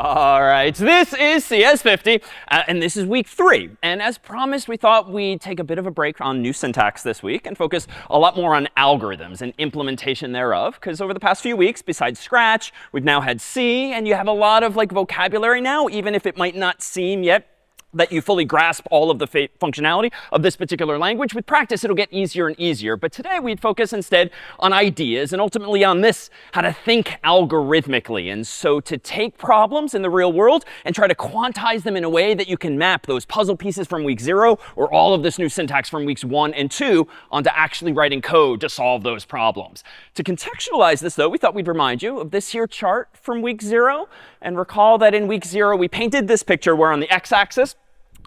All right, so this is CS50, and this is week 3. And as promised, we thought we'd take a bit of a break on new syntax this week and focus a lot more on algorithms and implementation thereof. Because over the past few weeks, besides Scratch, we've now had C, and you have a lot of vocabulary now, even if it might not seem yet that you fully grasp all of the functionality of this particular language. With practice, it'll get easier and easier. But today, we'd focus instead on ideas and ultimately on this, how to think algorithmically. And so to take problems in the real world and try to quantize them in a way that you can map those puzzle pieces from week 0 or all of this new syntax from weeks 1 and 2 onto actually writing code to solve those problems. To contextualize this, though, we thought we'd remind you of this here chart from week 0. And recall that in week 0, we painted this picture where on the x-axis,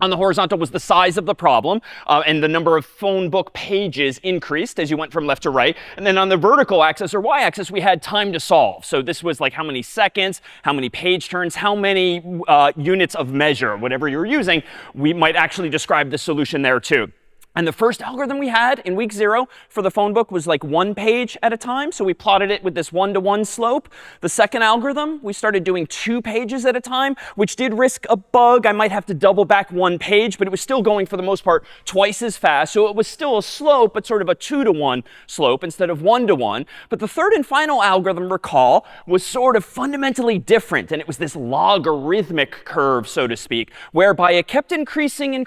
on the horizontal was the size of the problem, and the number of phone book pages increased as you went from left to right. And then on the vertical axis or y-axis, we had time to solve. So this was like how many seconds, how many page turns, how many units of measure, whatever you're using. We might actually describe the solution there too. And the first algorithm we had in week 0 for the phone book was like 1 page at a time. So we plotted it with this 1-to-1 slope. The second algorithm, we started doing 2 pages at a time, which did risk a bug. I might have to double back 1 page, but it was still going for the most part twice as fast. So it was still a slope, but sort of a 2-to-1 slope instead of 1-to-1. But the third and final algorithm, recall, was sort of fundamentally different. And it was this logarithmic curve, so to speak, whereby it kept increasing,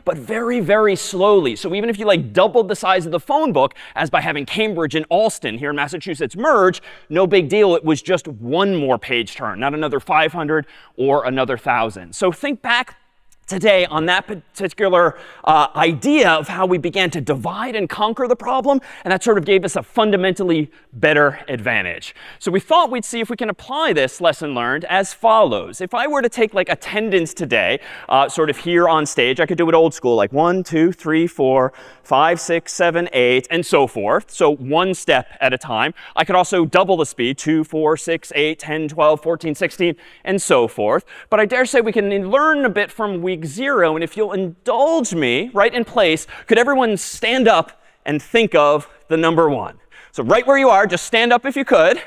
but very slowly. So even if you doubled the size of the phone book, as by having Cambridge and Alston here in Massachusetts merge, no big deal. It was just 1 more page turn, not another 500 or another 1,000. So think back today on that particular idea of how we began to divide and conquer the problem, and that sort of gave us a fundamentally better advantage. So we thought we'd see if we can apply this lesson learned as follows. If I were to take attendance today, sort of here on stage, I could do it old school, like 1, 2, 3, 4, 5, 6, 7, 8, and so forth. So 1 step at a time. I could also double the speed, 2, 4, 6, 8, 10, 12, 14, 16, and so forth. But I dare say we can learn a bit from week 0, and if you'll indulge me right in place, could everyone stand up and think of the number 1? So right where you are, just stand up if you could.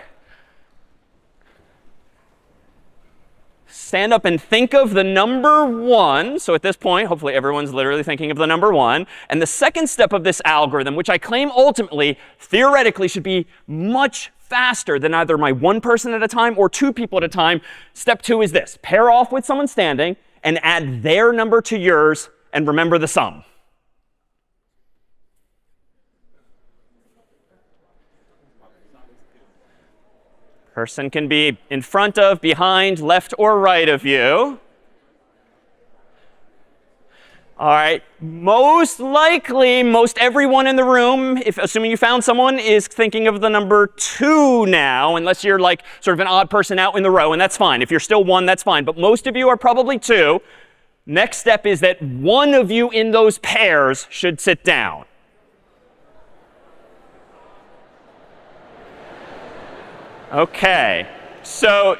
Stand up and think of the number 1. So at this point, hopefully everyone's literally thinking of the number 1. And the second step of this algorithm, which I claim ultimately, theoretically, should be much faster than either my 1 person at a time or 2 people at a time. Step 2 is this. Pair off with someone standing and add their number to yours, and remember the sum. Person can be in front of, behind, left, or right of you. All right. Most likely, most everyone in the room, assuming you found someone, is thinking of the number 2 now, unless you're sort of an odd person out in the row, and that's fine. If you're still 1, that's fine. But most of you are probably 2. Next step is that one of you in those pairs should sit down. OK. So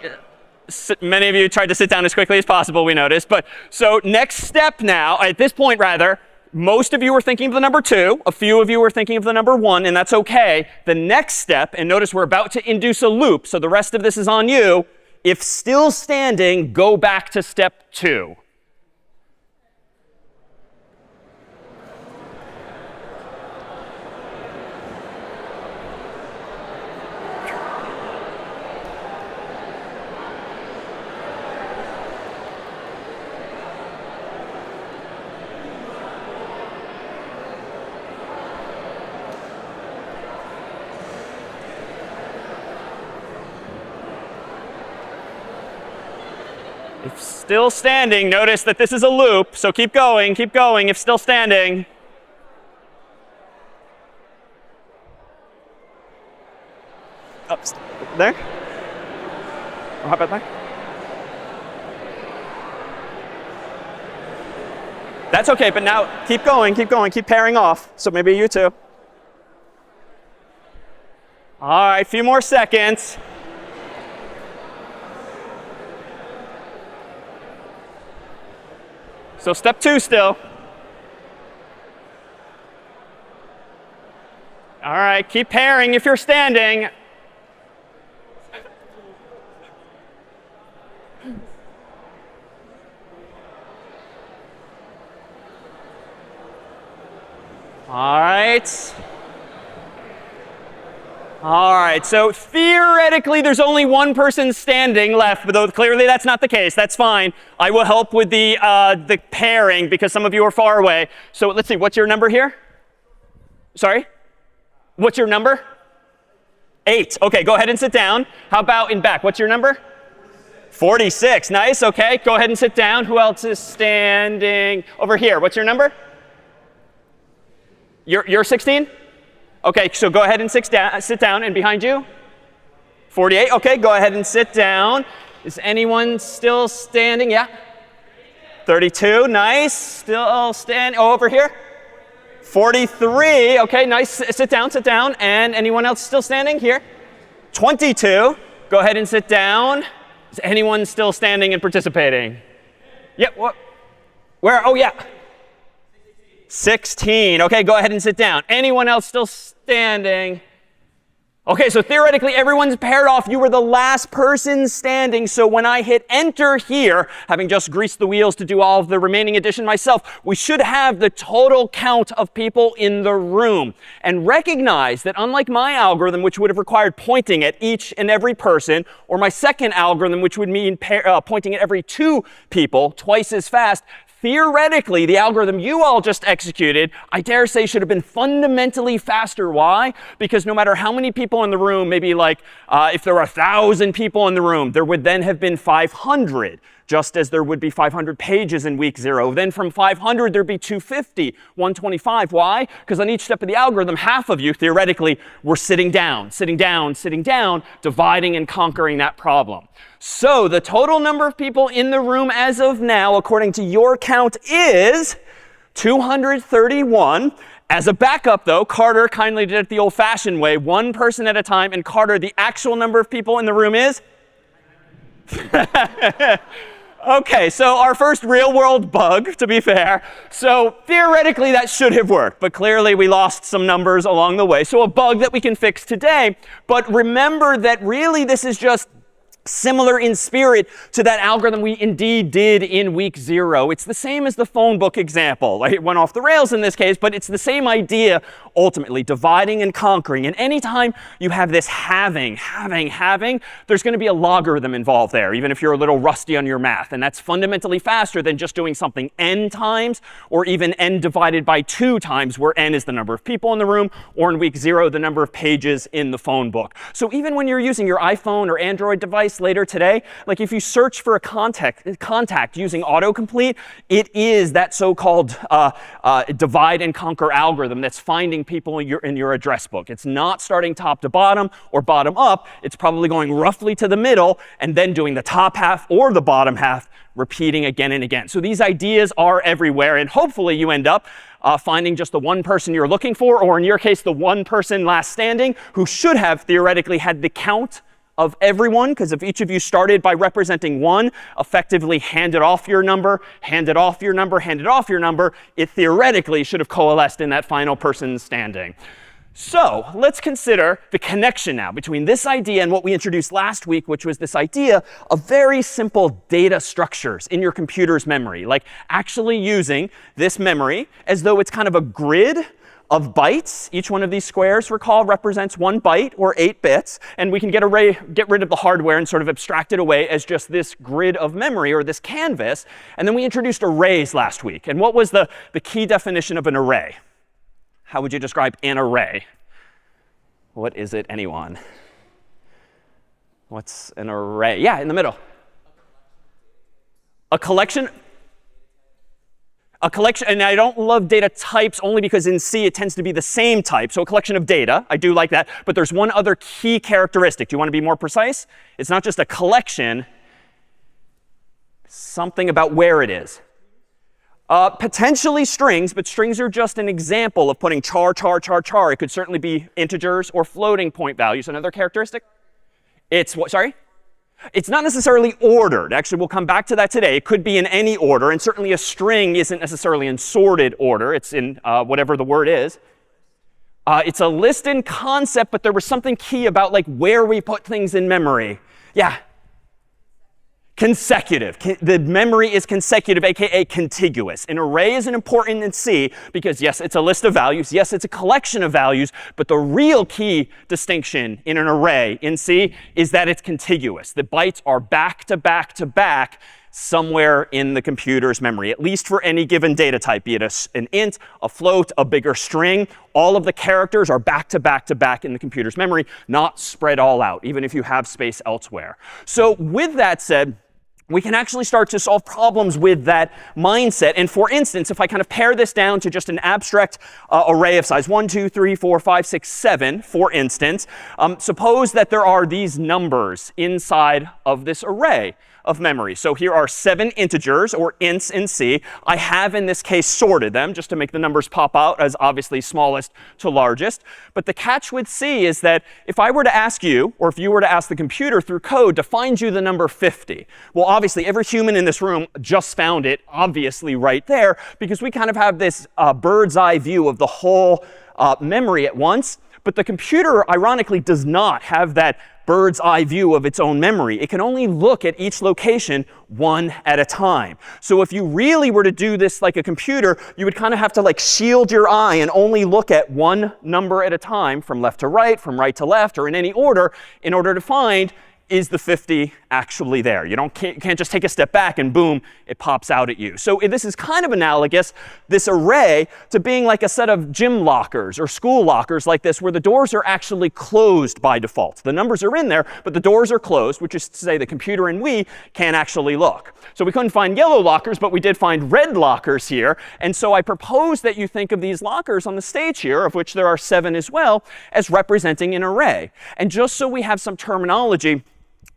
many of you tried to sit down as quickly as possible, we noticed. But so next step now, at this point rather, most of you are thinking of the number 2. A few of you are thinking of the number 1, and that's OK. The next step, and notice we're about to induce a loop, so the rest of this is on you. If still standing, go back to step 2. If still standing, notice that this is a loop, so keep going if still standing. Up there? Oh, how about that? That's OK, but now keep going, keep pairing off. So maybe you too. All right, a few more seconds. So step 2 still. All right, keep pairing if you're standing. All right. All right, so theoretically, there's only one person standing left, but though clearly that's not the case. That's fine. I will help with the pairing because some of you are far away. So let's see, what's your number here? Sorry? What's your number? 8. OK, go ahead and sit down. How about in back? What's your number? 46. Nice. OK, go ahead and sit down. Who else is standing over here? What's your number? You're 16? OK, so go ahead and sit down. And behind you? 48. OK, go ahead and sit down. Is anyone still standing? Yeah? 32. Nice. Still standing. Oh, over here? 43. OK, nice. Sit down, sit down. And anyone else still standing? Here? 22. Go ahead and sit down. Is anyone still standing and participating? Yeah, what? Where? Oh, yeah. 16. OK, go ahead and sit down. Anyone else still standing? OK, so theoretically, everyone's paired off. You were the last person standing. So when I hit enter here, having just greased the wheels to do all of the remaining addition myself, we should have the total count of people in the room. And recognize that unlike my algorithm, which would have required pointing at each and every person, or my second algorithm, which would mean pointing at every 2 people twice as fast, theoretically, the algorithm you all just executed, I dare say, should have been fundamentally faster. Why? Because no matter how many people in the room, maybe like if there were 1,000 people in the room, there would then have been 500, just as there would be 500 pages in week 0. Then from 500, there'd be 250, 125. Why? Because on each step of the algorithm, half of you, theoretically, were sitting down, sitting down, sitting down, dividing and conquering that problem. So the total number of people in the room as of now, according to your count, is 231. As a backup, though, Carter kindly did it the old-fashioned way, one person at a time. And Carter, the actual number of people in the room is? OK, so our first real-world bug, to be fair. So theoretically, that should have worked. But clearly, we lost some numbers along the way. So a bug that we can fix today. But remember that really this is just similar in spirit to that algorithm we indeed did in week 0. It's the same as the phone book example. It went off the rails in this case, but it's the same idea, ultimately, dividing and conquering. And anytime you have this having, there's going to be a logarithm involved there, even if you're a little rusty on your math. And that's fundamentally faster than just doing something n times, or even n divided by 2 times, where n is the number of people in the room, or in week 0, the number of pages in the phone book. So even when you're using your iPhone or Android device later today, like if you search for a contact using autocomplete, it is that so-called divide and conquer algorithm that's finding people in your address book. It's not starting top to bottom or bottom up. It's probably going roughly to the middle and then doing the top half or the bottom half, repeating again and again. So these ideas are everywhere. And hopefully you end up finding just the one person you're looking for, or in your case, the one person last standing who should have theoretically had the count of everyone, because if each of you started by representing 1, effectively handed off your number, handed off your number, handed off your number, it theoretically should have coalesced in that final person standing. So let's consider the connection now between this idea and what we introduced last week, which was this idea of very simple data structures in your computer's memory, like actually using this memory as though it's kind of a grid of bytes. Each one of these squares, recall, represents 1 byte or 8 bits. And we can get rid of the hardware and sort of abstract it away as just this grid of memory, or this canvas. And then we introduced arrays last week. And what was the key definition of an array? How would you describe an array? What is it, anyone? What's an array? Yeah, in the middle. A collection. A collection, and I don't love data types only because in C it tends to be the same type. So a collection of data, I do like that. But there's one other key characteristic. Do you want to be more precise? It's not just a collection. Something about where it is. Potentially strings, but strings are just an example of putting char, char, char, char. It could certainly be integers or floating point values. Another characteristic? It's what? Sorry? It's not necessarily ordered. Actually, we'll come back to that today. It could be in any order. And certainly a string isn't necessarily in sorted order. It's in whatever the word is. It's a list in concept, but there was something key about like where we put things in memory. Yeah. Consecutive. The memory is consecutive, aka contiguous. An array is important in C because, yes, it's a list of values. Yes, it's a collection of values. But the real key distinction in an array in C is that it's contiguous. The bytes are back to back to back somewhere in the computer's memory, at least for any given data type, be it an int, a float, a bigger string. All of the characters are back to back to back in the computer's memory, not spread all out, even if you have space elsewhere. So with that said, we can actually start to solve problems with that mindset. And for instance, if I kind of pare this down to just an abstract array of size 1, 2, 3, 4, 5, 6, 7, for instance, suppose that there are these numbers inside of this array of memory. So here are 7 integers, or ints in C. I have, in this case, sorted them just to make the numbers pop out as obviously smallest to largest. But the catch with C is that if I were to ask you, or if you were to ask the computer through code to find you the number 50, well, obviously, every human in this room just found it, obviously, right there, because we kind of have this bird's eye view of the whole memory at once. But the computer, ironically, does not have that bird's eye view of its own memory. It can only look at each location one at a time. So if you really were to do this like a computer, you would kind of have to like shield your eye and only look at one number at a time from left to right, from right to left, or in any order in order to find, is the 50 actually there? You can't just take a step back and boom, it pops out at you. So this is kind of analogous, this array, to being like a set of gym lockers or school lockers like this, where the doors are actually closed by default. The numbers are in there, but the doors are closed, which is to say the computer and we can't actually look. So we couldn't find yellow lockers, but we did find red lockers here. And so I propose that you think of these lockers on the stage here, of which there are 7 as well, as representing an array. And just so we have some terminology,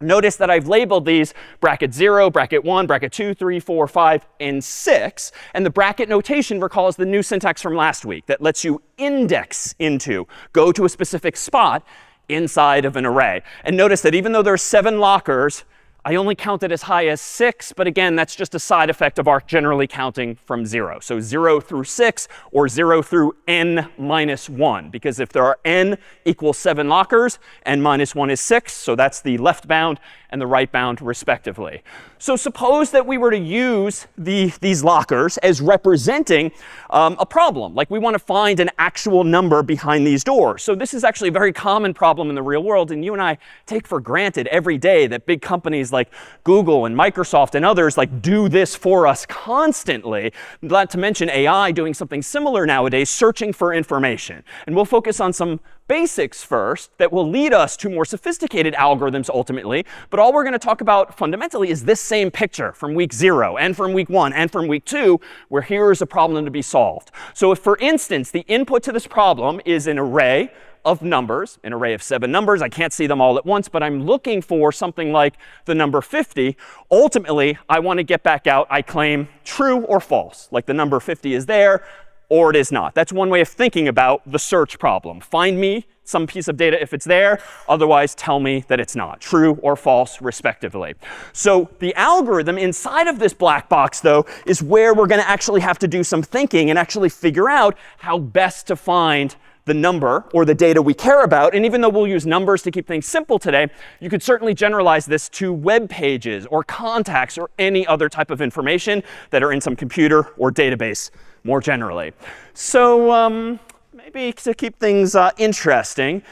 notice that I've labeled these bracket 0, bracket 1, bracket 2, 3, 4, 5, and 6. And the bracket notation, recall, is the new syntax from last week that lets you index into, go to a specific spot inside of an array. And notice that even though there are 7 lockers, I only counted as high as 6, but again, that's just a side effect of our generally counting from 0. So 0 through 6, or 0 through n minus 1. Because if there are n equals 7 lockers, n minus 1 is 6. So that's the left bound and the right bound, respectively. So suppose that we were to use these lockers as representing a problem. Like we want to find an actual number behind these doors. So this is actually a very common problem in the real world. And you and I take for granted every day that big companies like Google and Microsoft and others like do this for us constantly. Not to mention AI doing something similar nowadays, searching for information. And we'll focus on some basics first that will lead us to more sophisticated algorithms ultimately. But all we're going to talk about fundamentally is this same picture from week 0 and from week 1 and from week 2, where here is a problem to be solved. So if, for instance, the input to this problem is an array of numbers, an array of 7 numbers. I can't see them all at once, but I'm looking for something like the number 50. Ultimately, I want to get back out, I claim true or false, like the number 50 is there or it is not. That's one way of thinking about the search problem. Find me some piece of data if it's there. Otherwise, tell me that it's not. True or false, respectively. So the algorithm inside of this black box, though, is where we're going to actually have to do some thinking and actually figure out how best to find the number or the data we care about. And even though we'll use numbers to keep things simple today, you could certainly generalize this to web pages or contacts or any other type of information that are in some computer or database more generally. So maybe to keep things interesting,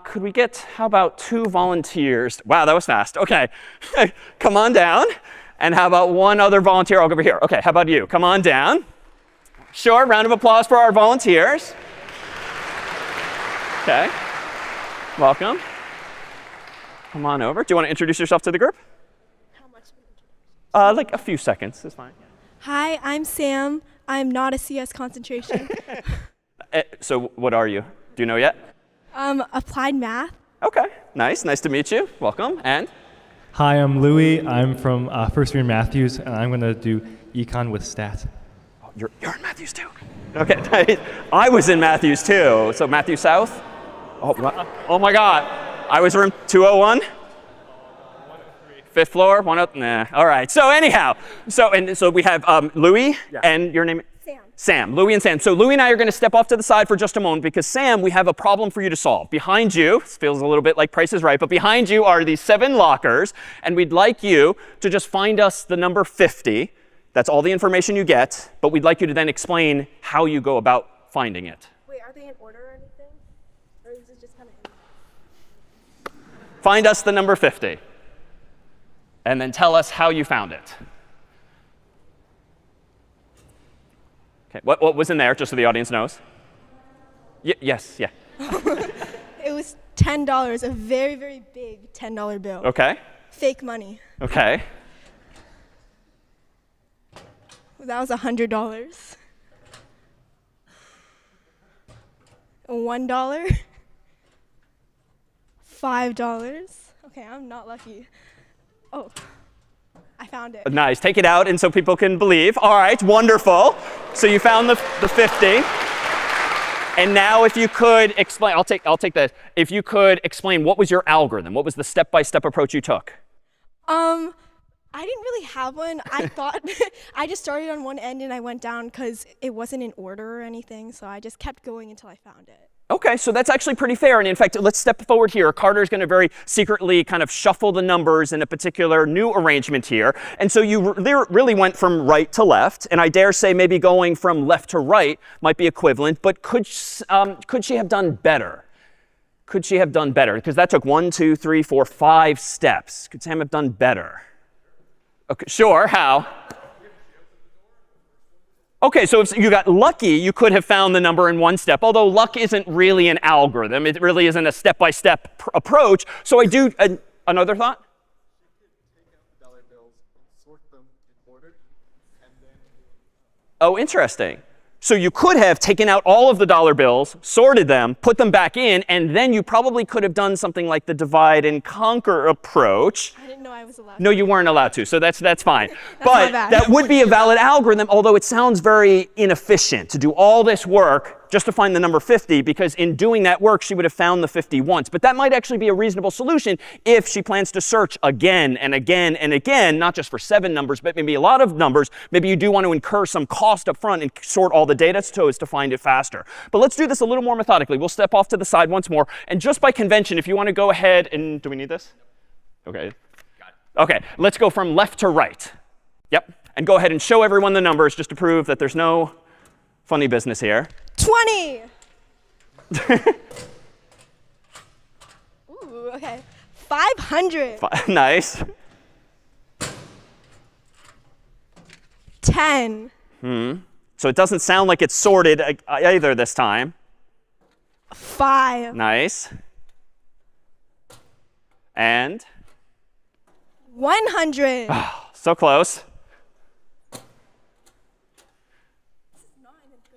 could we get, how about 2 volunteers? Wow, that was fast. OK, come on down. And how about 1 other volunteer? I'll go over here. OK, how about you? Come on down. Sure, round of applause for our volunteers. OK, welcome. Come on over. Do you want to introduce yourself to the group? How much? Like a few seconds is fine. Hi, I'm Sam. I'm not a CS concentration. So what are you? Do you know yet? Applied math. OK, nice. Nice to meet you. Welcome. And? Hi, I'm Louie. I'm from first year in Matthews, and I'm going to do econ with stats. Oh, you're in Matthews too. OK, I was in Matthews too. So Matthews South? Oh my God. I was room 201? 5th floor? 103? Nah. All right. So anyhow, so we have Louie, Yeah. and your name? Sam. Sam, Louis and Sam. So Louis and I are going to step off to the side for just a moment because Sam, we have a problem for you to solve. Behind you, this feels a little bit like Price is Right, but behind you are these 7 lockers. And we'd like you to just find us the number 50. That's all the information you get. But we'd like you to then explain how you go about finding it. Wait, are they in order or anything? Or is it just kind of Find us the number 50. And then tell us how you found it. Okay, what was in there, just so the audience knows? Yes, yeah. It was $10, a very, very big $10 bill. OK. Fake money. OK. That was $100. $1. $5. OK, I'm not lucky. Oh, I found it. Nice. Take it out and so people can believe. All right, wonderful. So you found the 50. And now if you could explain, I'll take that. If you could explain what was your algorithm? What was the step-by-step approach you took? I didn't really have one. I thought I just started on one end and I went down because it wasn't in order or anything. So I just kept going until I found it. OK, so that's actually pretty fair. And in fact, let's step forward here. Carter's going to very secretly kind of shuffle the numbers in a particular new arrangement here. And so you really went from right to left. And I dare say maybe going from left to right might be equivalent. But could she have done better? Could she have done better? Because that took 1, 2, 3, 4, 5 steps. Could Sam have done better? OK, sure. How? OK, so if you got lucky, you could have found the number in 1 step, although luck isn't really an algorithm. It really isn't a step-by-step approach. So I do another thought? Oh, interesting. So you could have taken out all of the dollar bills, sorted them, put them back in, and then you probably could have done something like the divide and conquer approach. I didn't know I was allowed No, you weren't allowed to, so that's fine. That's my But bad. that would be a valid algorithm, although it sounds very inefficient to do all this work just to find the number 50, because in doing that work, she would have found the 50 once. But that might actually be a reasonable solution if she plans to search again and again and again, not just for 7 numbers, but maybe a lot of numbers. Maybe you do want to incur some cost up front and sort all the data so as to find it faster. But let's do this a little more methodically. We'll step off to the side once more. And just by convention, if you want to go ahead and do we need this? OK. OK, let's go from left to right. Yep. And go ahead and show everyone the numbers just to prove that there's no funny business here. 20. Ooh, OK. 500. Nice. 10. So it doesn't sound like it's sorted either this time. 5. Nice. And 100. so close.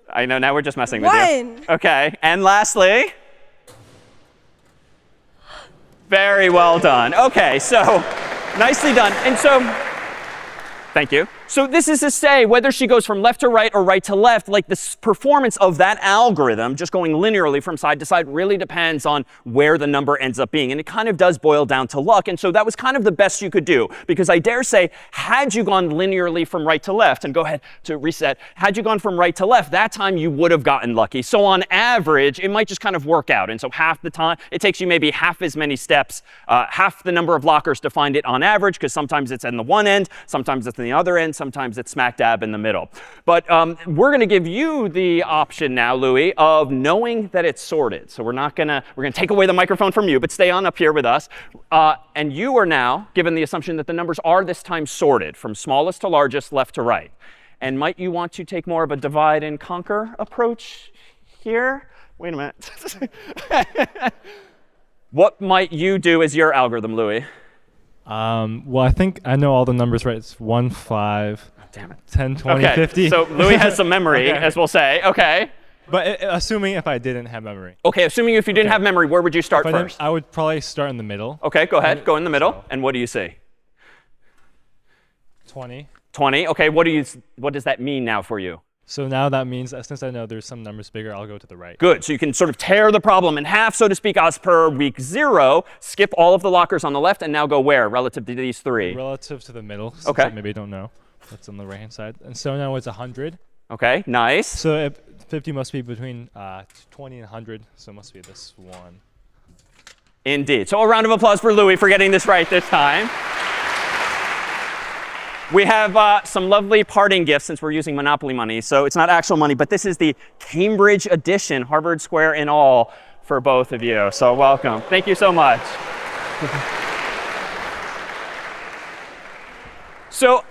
I know, now we're just messing with you. 1. OK, and lastly, very well done. OK, so nicely done. And so, thank you. So this is to say, whether she goes from left to right or right to left, like this performance of that algorithm, just going linearly from side to side, really depends on where the number ends up being. And it kind of does boil down to luck. And so that was kind of the best you could do. Because I dare say, had you gone linearly from right to left, and go ahead to reset, had you gone from right to left, that time you would have gotten lucky. So on average, it might just kind of work out. And so half the time, it takes you maybe half as many steps, half the number of lockers to find it on average, because sometimes it's in the one end, sometimes it's in the other end, sometimes it's smack dab in the middle. But we're going to give you the option now, Louis, of knowing that it's sorted. So we're going to take away the microphone from you, but stay on up here with us. And you are now given the assumption that the numbers are this time sorted from smallest to largest, left to right. And might you want to take more of a divide and conquer approach here? Wait a minute. What might you do as your algorithm, Louis? Well, I think I know all the numbers right. It's 1, 5, Damn it. 10, 20, OK, 50. so Louis has some memory, Okay. as we'll say. OK. But assuming if I didn't have memory. OK, assuming if you didn't have memory, where would you start If I didn't, first? I would probably start in the middle. OK, go ahead. Go in the middle. So- And what do you see? 20. 20. OK, what does that mean now for you? So now that means that since I know there's some numbers bigger, I'll go to the right. Good. So you can sort of tear the problem in half, so to speak, as per week 0. Skip all of the lockers on the left and now go where relative to these 3? Relative to the middle, since OK. I maybe don't know. That's on the right-hand side. And so now it's 100. OK, nice. So 50 must be between 20 and 100, so it must be this one. Indeed. So a round of applause for Louis for getting this right this time. We have some lovely parting gifts since we're using Monopoly money. So it's not actual money, but this is the Cambridge edition, Harvard Square and all, for both of you. So welcome. Thank you so much. So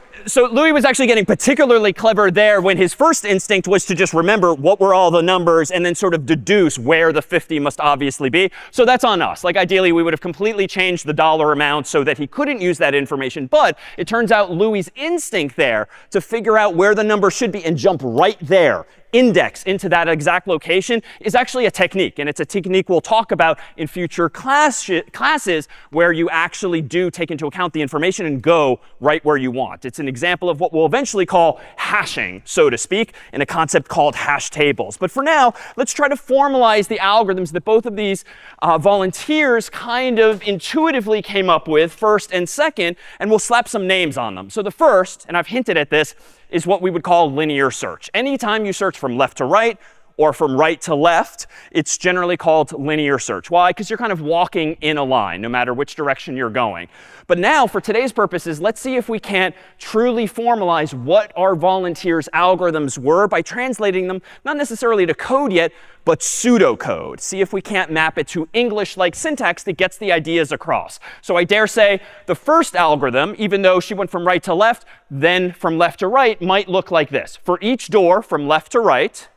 Louis was actually getting particularly clever there when his first instinct was to just remember what were all the numbers and then sort of deduce where the 50 must obviously be. So that's on us. Like ideally, we would have completely changed the dollar amount so that he couldn't use that information. But it turns out Louis's instinct there to figure out where the number should be and jump right there, index into that exact location, is actually a technique. And it's a technique we'll talk about in future classes where you actually do take into account the information and go right where you want. It's an example of what we'll eventually call hashing, so to speak, in a concept called hash tables. But for now, let's try to formalize the algorithms that both of these volunteers kind of intuitively came up with, first and second, and we'll slap some names on them. So the first, and I've hinted at this, is what we would call linear search. Anytime you search from left to right or from right to left, it's generally called linear search. Why? Because you're kind of walking in a line, no matter which direction you're going. But now, for today's purposes, let's see if we can't truly formalize what our volunteers' algorithms were by translating them, not necessarily to code yet, but pseudocode. See if we can't map it to English-like syntax that gets the ideas across. So I dare say the first algorithm, even though she went from right to left, then from left to right, might look like this. For each door from left to right,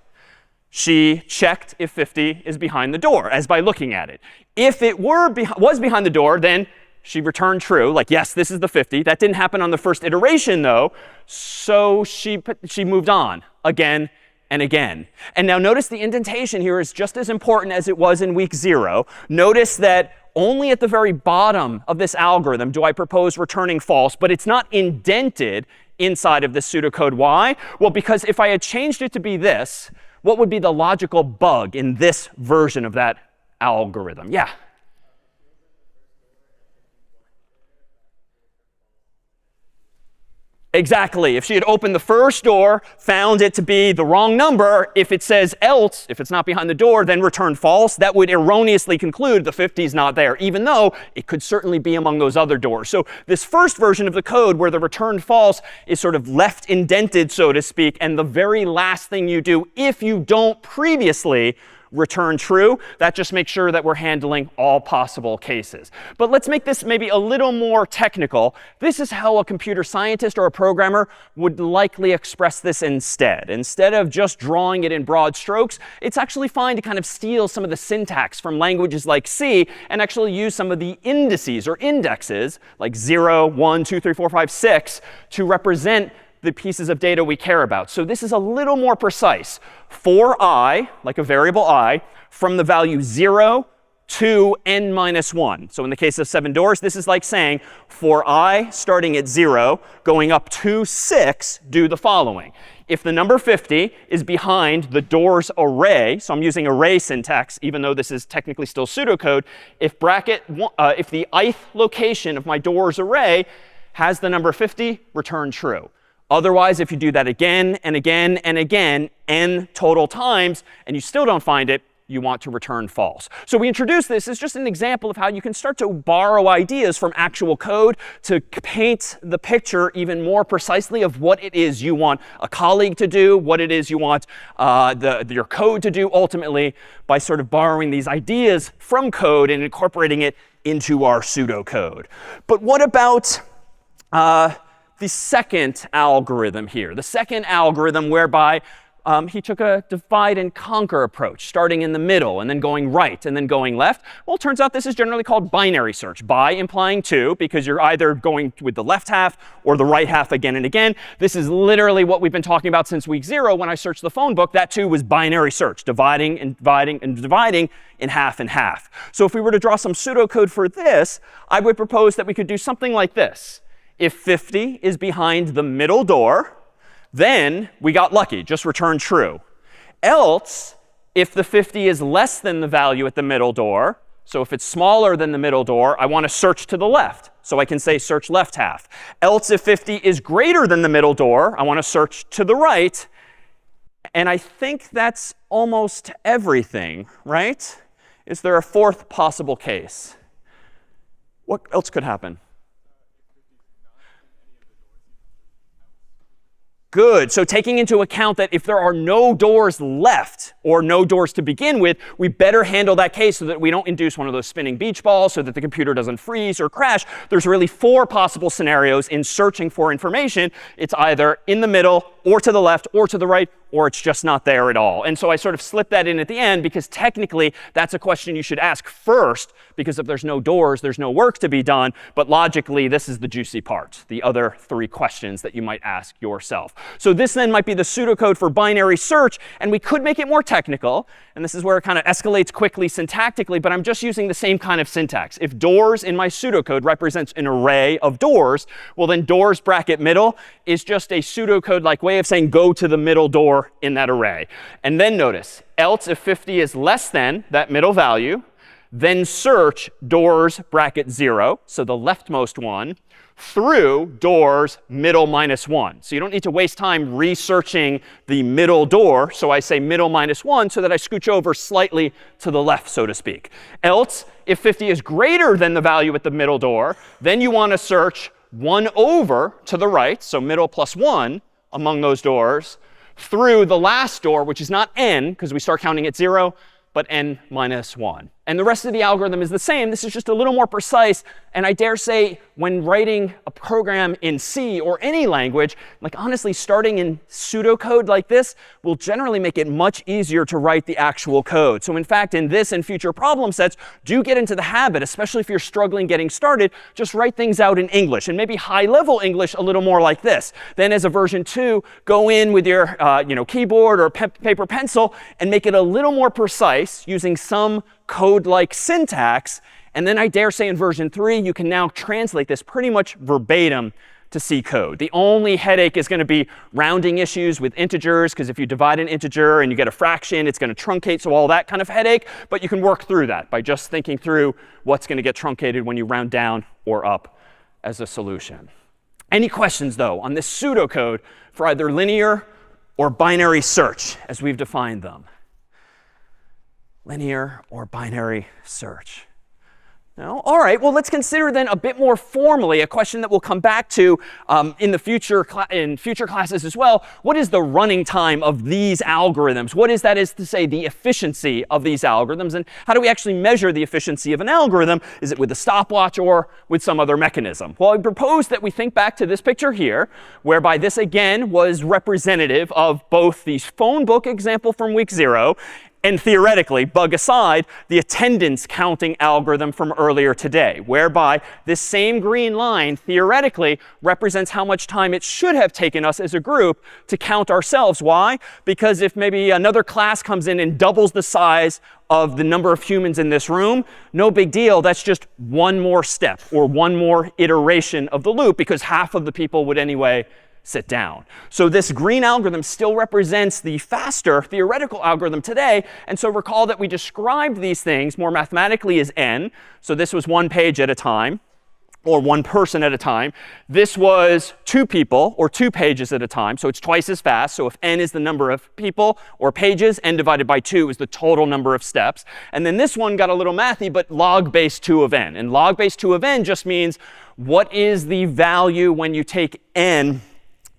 she checked if 50 is behind the door, as by looking at it. If it was behind the door, then she returned true, like, yes, this is the 50. That didn't happen on the first iteration, though, so she moved on again and again. And now notice the indentation here is just as important as it was in week 0. Notice that only at the very bottom of this algorithm do I propose returning false, but it's not indented inside of this pseudocode. Why? Well, because if I had changed it to be this, what would be the logical bug in this version of that algorithm? Yeah. Exactly. If she had opened the first door, found it to be the wrong number, if it says else, if it's not behind the door, then return false, that would erroneously conclude the 50 is not there, even though it could certainly be among those other doors. So this first version of the code where the return false is sort of left indented, so to speak, and the very last thing you do if you don't previously return true, that just makes sure that we're handling all possible cases. But let's make this maybe a little more technical. This is how a computer scientist or a programmer would likely express this instead. Instead of just drawing it in broad strokes, it's actually fine to kind of steal some of the syntax from languages like C and actually use some of the indices or indexes like 0, 1, 2, 3, 4, 5, 6 to represent the pieces of data we care about. So this is a little more precise. For I, like a variable I, from the value 0 to n minus 1. So in the case of 7 doors, this is like saying for I starting at 0, going up to 6, do the following. If the number 50 is behind the doors array, so I'm using array syntax, even though this is technically still pseudocode, if the ith location of my doors array has the number 50, return true. Otherwise, if you do that again and again and again, n total times, and you still don't find it, you want to return false. So we introduced this as just an example of how you can start to borrow ideas from actual code to paint the picture even more precisely of what it is you want a colleague to do, what it is you want your code to do ultimately by sort of borrowing these ideas from code and incorporating it into our pseudocode. But what about the second algorithm here, the second algorithm whereby he took a divide and conquer approach, starting in the middle and then going right and then going left? Well, it turns out this is generally called binary search. Bi implying 2, because you're either going with the left half or the right half again and again. This is literally what we've been talking about since week 0 when I searched the phone book. That too was binary search, dividing and dividing and dividing in half and half. So if we were to draw some pseudocode for this, I would propose that we could do something like this. If 50 is behind the middle door, then we got lucky, just return true. Else, if the 50 is less than the value at the middle door, so if it's smaller than the middle door, I want to search to the left. So I can say search left half. Else, if 50 is greater than the middle door, I want to search to the right. And I think that's almost everything, right? Is there a fourth possible case? What else could happen? Good. So taking into account that if there are no doors left or no doors to begin with, we better handle that case so that we don't induce one of those spinning beach balls so that the computer doesn't freeze or crash. There's really 4 possible scenarios in searching for information. It's either in the middle or to the left or to the right, or it's just not there at all. And so I sort of slipped that in at the end because technically that's a question you should ask first, because if there's no doors, there's no work to be done. But logically, this is the juicy part, the other 3 questions that you might ask yourself. So this then might be the pseudocode for binary search, and we could make it more technical. And this is where it kind of escalates quickly syntactically, but I'm just using the same kind of syntax. If doors in my pseudocode represents an array of doors, well then doors bracket middle is just a pseudocode-like way of saying go to the middle door in that array. And then notice, else if 50 is less than that middle value, then search doors bracket 0, so the leftmost one, through doors middle minus 1. So you don't need to waste time researching the middle door. So I say middle minus 1 so that I scooch over slightly to the left, so to speak. Else, if 50 is greater than the value at the middle door, then you want to search 1 over to the right, so middle plus 1 among those doors, through the last door, which is not n, because we start counting at 0, but n minus 1. And the rest of the algorithm is the same. This is just a little more precise. And I dare say when writing a program in C or any language, like honestly, starting in pseudocode like this will generally make it much easier to write the actual code. So in fact, in this and future problem sets, do get into the habit, especially if you're struggling getting started, just write things out in English. And maybe high-level English a little more like this. Then as a version 2, go in with your keyboard or paper pencil and make it a little more precise using some code-like syntax. And then I dare say in version 3, you can now translate this pretty much verbatim to C code. The only headache is going to be rounding issues with integers, because if you divide an integer and you get a fraction, it's going to truncate, so all that kind of headache. But you can work through that by just thinking through what's going to get truncated when you round down or up as a solution. Any questions, though, on this pseudocode for either linear or binary search as we've defined them? Linear or binary search? No? All right, well, let's consider then a bit more formally a question that we'll come back to in future classes as well. What is the running time of these algorithms? What is, that is to say, the efficiency of these algorithms? And how do we actually measure the efficiency of an algorithm? Is it with a stopwatch or with some other mechanism? Well, I propose that we think back to this picture here, whereby this, again, was representative of both the phone book example from week 0 and theoretically, bug aside, the attendance counting algorithm from earlier today, whereby this same green line theoretically represents how much time it should have taken us as a group to count ourselves. Why? Because if maybe another class comes in and doubles the size of the number of humans in this room, no big deal. That's just one more step or one more iteration of the loop, because half of the people would anyway sit down. So this green algorithm still represents the faster theoretical algorithm today. And so recall that we described these things more mathematically as n. So this was 1 page at a time, or 1 person at a time. This was 2 people, or 2 pages at a time. So it's twice as fast. So if n is the number of people or pages, n divided by 2 is the total number of steps. And then this one got a little mathy, but log base 2 of n. And log base 2 of n just means what is the value when you take n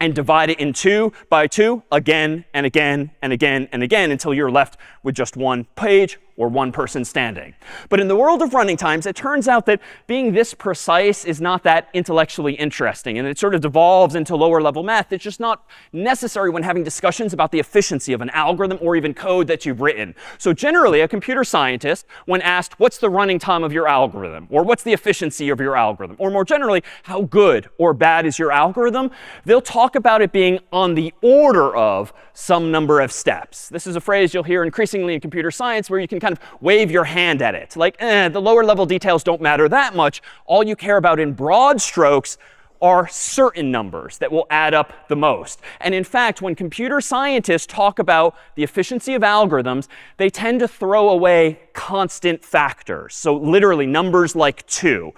and divide it in 2 by 2 again and again and again and again until you're left with just 1 page or 1 person standing. But in the world of running times, it turns out that being this precise is not that intellectually interesting. And it sort of devolves into lower level math. It's just not necessary when having discussions about the efficiency of an algorithm or even code that you've written. So generally, a computer scientist, when asked, what's the running time of your algorithm? Or what's the efficiency of your algorithm? Or more generally, how good or bad is your algorithm? They'll talk about it being on the order of some number of steps. This is a phrase you'll hear increasingly in computer science where you can kind of wave your hand at it. Like, the lower level details don't matter that much. All you care about in broad strokes are certain numbers that will add up the most. And in fact, when computer scientists talk about the efficiency of algorithms, they tend to throw away constant factors. So literally numbers like 2.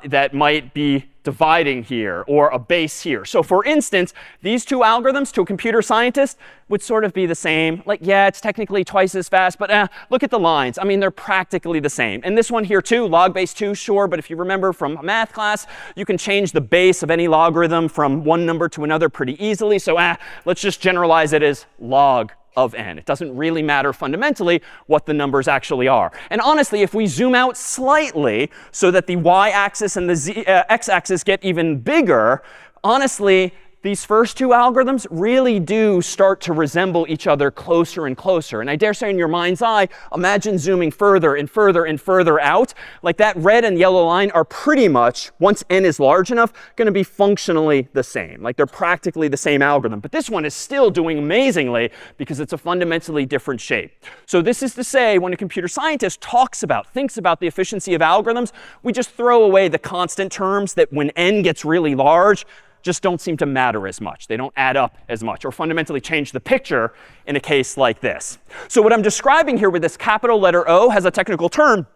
that might be dividing here or a base here. So for instance, these two algorithms to a computer scientist would sort of be the same. Like, yeah, it's technically twice as fast, but look at the lines. I mean, they're practically the same. And this one here too, log base 2, sure. But if you remember from a math class, you can change the base of any logarithm from one number to another pretty easily. So let's just generalize it as log of n. It doesn't really matter fundamentally what the numbers actually are. And honestly, if we zoom out slightly so that the y-axis and the x-axis get even bigger, honestly, these first two algorithms really do start to resemble each other closer and closer. And I dare say in your mind's eye, imagine zooming further and further and further out. Like that red and yellow line are pretty much, once n is large enough, going to be functionally the same. Like they're practically the same algorithm. But this one is still doing amazingly because it's a fundamentally different shape. So this is to say, when a computer scientist thinks about the efficiency of algorithms, we just throw away the constant terms that when n gets really large, just don't seem to matter as much. They don't add up as much or fundamentally change the picture in a case like this. So what I'm describing here with this capital letter O has a technical term.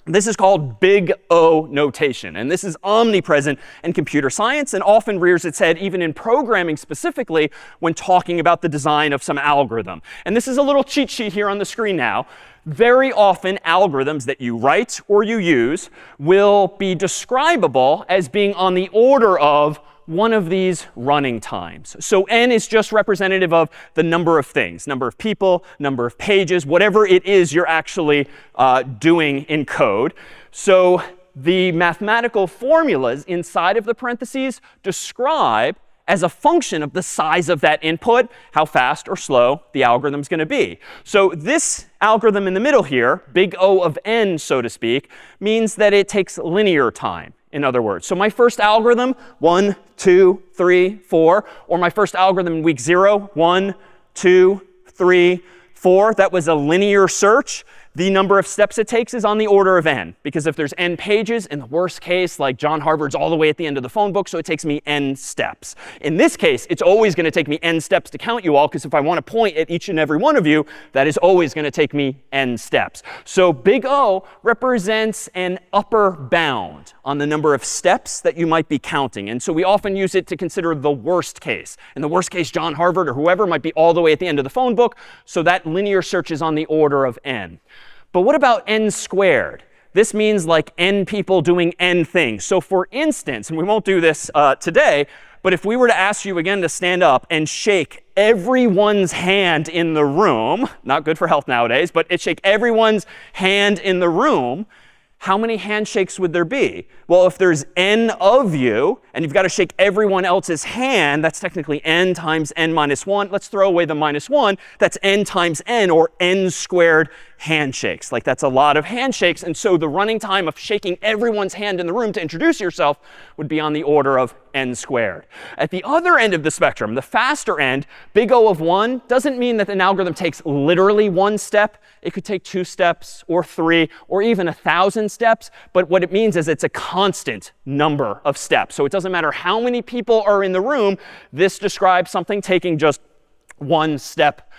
This is called big O notation. And this is omnipresent in computer science and often rears its head even in programming specifically when talking about the design of some algorithm. And this is a little cheat sheet here on the screen now. Very often, algorithms that you write or you use will be describable as being on the order of one of these running times. So n is just representative of the number of things, number of people, number of pages, whatever it is you're actually doing in code. So the mathematical formulas inside of the parentheses describe as a function of the size of that input, how fast or slow the algorithm's going to be. So this algorithm in the middle here, big O of n, so to speak, means that it takes linear time. In other words, so my first algorithm, 1, 2, 3, 4, or my first algorithm in week 0, 1, 2, 3, 4, that was a linear search. The number of steps it takes is on the order of n. Because if there's n pages, in the worst case, like John Harvard's all the way at the end of the phone book, so it takes me n steps. In this case, it's always going to take me n steps to count you all, because if I want to point at each and every one of you, that is always going to take me n steps. So big O represents an upper bound on the number of steps that you might be counting. And so we often use it to consider the worst case. In the worst case, John Harvard or whoever might be all the way at the end of the phone book, so that linear search is on the order of n. But what about n squared? This means like n people doing n things. So for instance, and we won't do this today, but if we were to ask you again to stand up and shake everyone's hand in the room, not good for health nowadays, but shake everyone's hand in the room, how many handshakes would there be? Well, if there's n of you, and you've got to shake everyone else's hand, that's technically n times n minus 1. Let's throw away the minus 1. That's n times n, or n squared handshakes. Like, that's a lot of handshakes. And so the running time of shaking everyone's hand in the room to introduce yourself would be on the order of n squared. At the other end of the spectrum, the faster end, big O of 1 doesn't mean that an algorithm takes literally 1 step. It could take 2 steps or 3 or even 1,000 steps. But what it means is it's a constant number of steps. So it doesn't matter how many people are in the room. This describes something taking just 1 step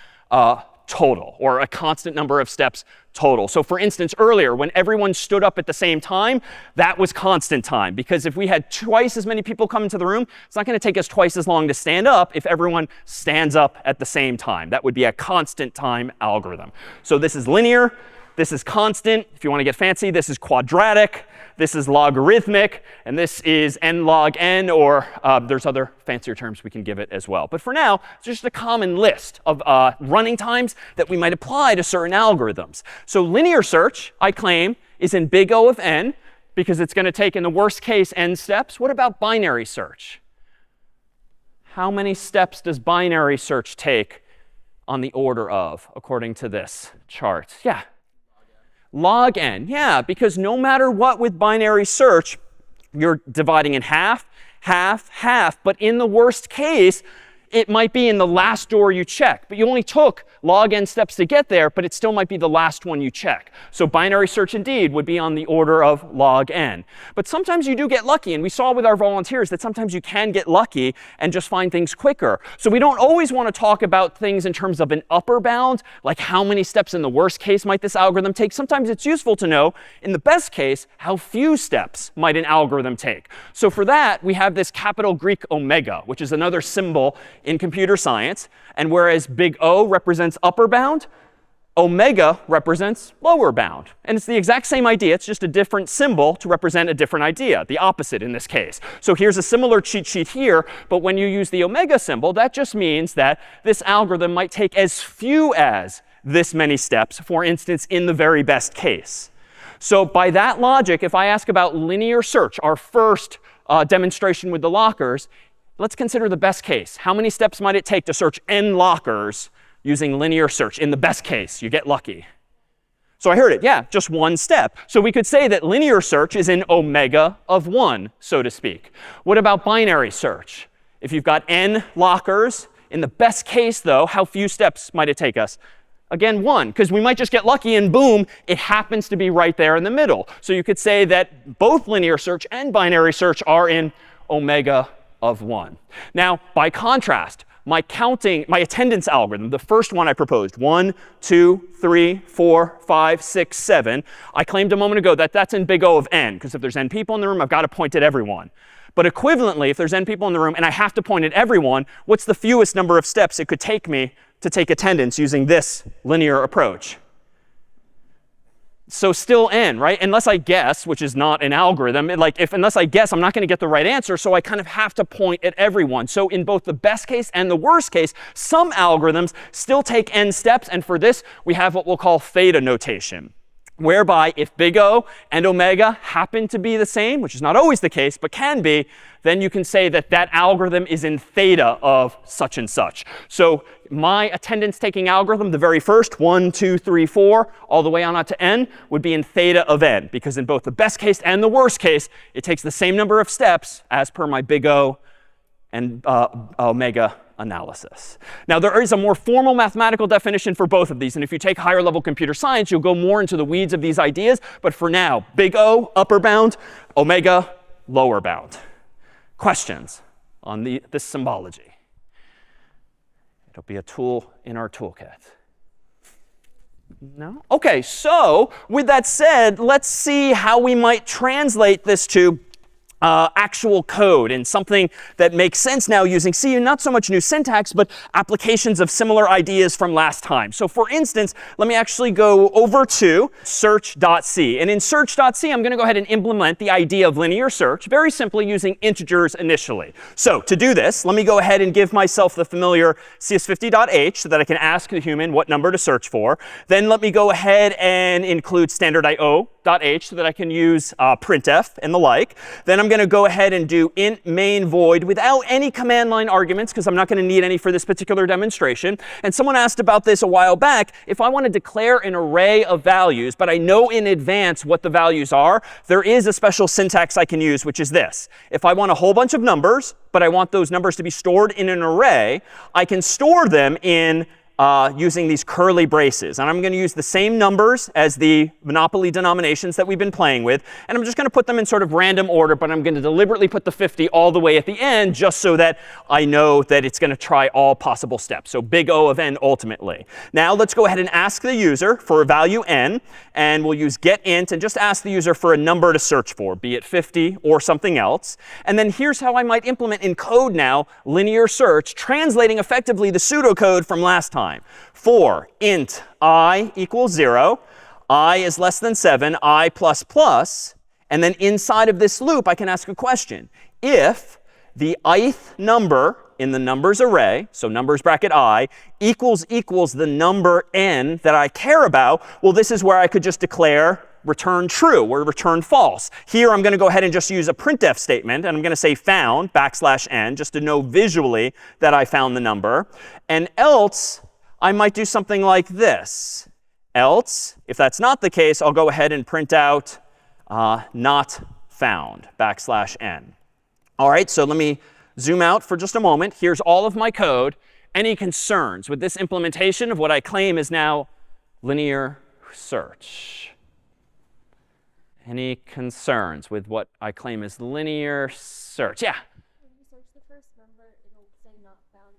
total, or a constant number of steps total. So for instance, earlier, when everyone stood up at the same time, that was constant time. Because if we had twice as many people come into the room, it's not going to take us twice as long to stand up if everyone stands up at the same time. That would be a constant time algorithm. So this is linear. This is constant. If you want to get fancy, this is quadratic. This is logarithmic. And this is n log n, or there's other fancier terms we can give it as well. But for now, it's just a common list of running times that we might apply to certain algorithms. So linear search, I claim, is in big O of n, because it's going to take, in the worst case, n steps. What about binary search? How many steps does binary search take on the order of, according to this chart? Yeah. Log n, yeah, because no matter what with binary search, you're dividing in half, half, half. But in the worst case, it might be in the last door you check. But you only took log n steps to get there, but it still might be the last one you check. So binary search indeed would be on the order of log n. But sometimes you do get lucky. And we saw with our volunteers that sometimes you can get lucky and just find things quicker. So we don't always want to talk about things in terms of an upper bound, like how many steps in the worst case might this algorithm take. Sometimes it's useful to know, in the best case, how few steps might an algorithm take. So for that, we have this capital Greek omega, which is another symbol in computer science. And whereas big O represents upper bound, omega represents lower bound. And it's the exact same idea. It's just a different symbol to represent a different idea, the opposite in this case. So here's a similar cheat sheet here. But when you use the omega symbol, that just means that this algorithm might take as few as this many steps, for instance, in the very best case. So by that logic, if I ask about linear search, our first demonstration with the lockers, let's consider the best case. How many steps might it take to search n lockers using linear search? In the best case, you get lucky. So I heard it. Yeah, just one step. So we could say that linear search is in omega of 1, so to speak. What about binary search? If you've got n lockers, in the best case, though, how few steps might it take us? Again, 1, because we might just get lucky and boom, it happens to be right there in the middle. So you could say that both linear search and binary search are in omega of 1. Now, by contrast, my attendance algorithm, the first one I proposed, 1, 2, 3, 4, 5, 6, 7, I claimed a moment ago that that's in big O of n, because if there's n people in the room, I've got to point at everyone. But equivalently, if there's n people in the room and I have to point at everyone, what's the fewest number of steps it could take me to take attendance using this linear approach? So still n, right? Unless I guess, which is not an algorithm, unless I guess, I'm not going to get the right answer. So I kind of have to point at everyone. So in both the best case and the worst case, some algorithms still take n steps. And for this, we have what we'll call theta notation, whereby if big O and omega happen to be the same, which is not always the case, but can be, then you can say that that algorithm is in theta of such and such. So my attendance taking algorithm, the very first, 1, 2, 3, 4, all the way on out to n, would be in theta of n. Because in both the best case and the worst case, it takes the same number of steps as per my big O and omega analysis. Now, there is a more formal mathematical definition for both of these. And if you take higher level computer science, you'll go more into the weeds of these ideas. But for now, big O, upper bound, omega, lower bound. Questions on this symbology? It'll be a tool in our toolkit. No? OK, so with that said, let's see how we might translate this to actual code and something that makes sense now using C, not so much new syntax, but applications of similar ideas from last time. So for instance, let me actually go over to search.c. And in search.c, I'm going to go ahead and implement the idea of linear search, very simply using integers initially. So to do this, let me go ahead and give myself the familiar CS50.h so that I can ask the human what number to search for. Then let me go ahead and include standard IO.h so that I can use printf and the like. Then I'm going to go ahead and do int main void without any command line arguments, because I'm not going to need any for this particular demonstration. And someone asked about this a while back. If I want to declare an array of values, but I know in advance what the values are, there is a special syntax I can use, which is this. If I want a whole bunch of numbers, but I want those numbers to be stored in an array, I can store them in using these curly braces. And I'm going to use the same numbers as the Monopoly denominations that we've been playing with. And I'm just going to put them in sort of random order, but I'm going to deliberately put the 50 all the way at the end just so that I know that it's going to try all possible steps. So big O of n ultimately. Now let's go ahead and ask the user for a value n. And we'll use getInt and just ask the user for a number to search for, be it 50 or something else. And then here's how I might implement in code now linear search, translating effectively the pseudocode from last time. For int I equals 0, I is less than 7, I plus plus, and then inside of this loop, I can ask a question. If the ith number in the numbers array, so numbers bracket I, equals the number n that I care about, well, this is where I could just declare return true or return false. Here, I'm going to go ahead and just use a printf statement. And I'm going to say found \n just to know visually that I found the number. And else, I might do something like this. Else, if that's not the case, I'll go ahead and print out not found \n. All right, so let me zoom out for just a moment. Here's all of my code. Any concerns with this implementation of what I claim is now linear search? Any concerns with what I claim is linear search? Yeah? When you search the first number, it'll say not found.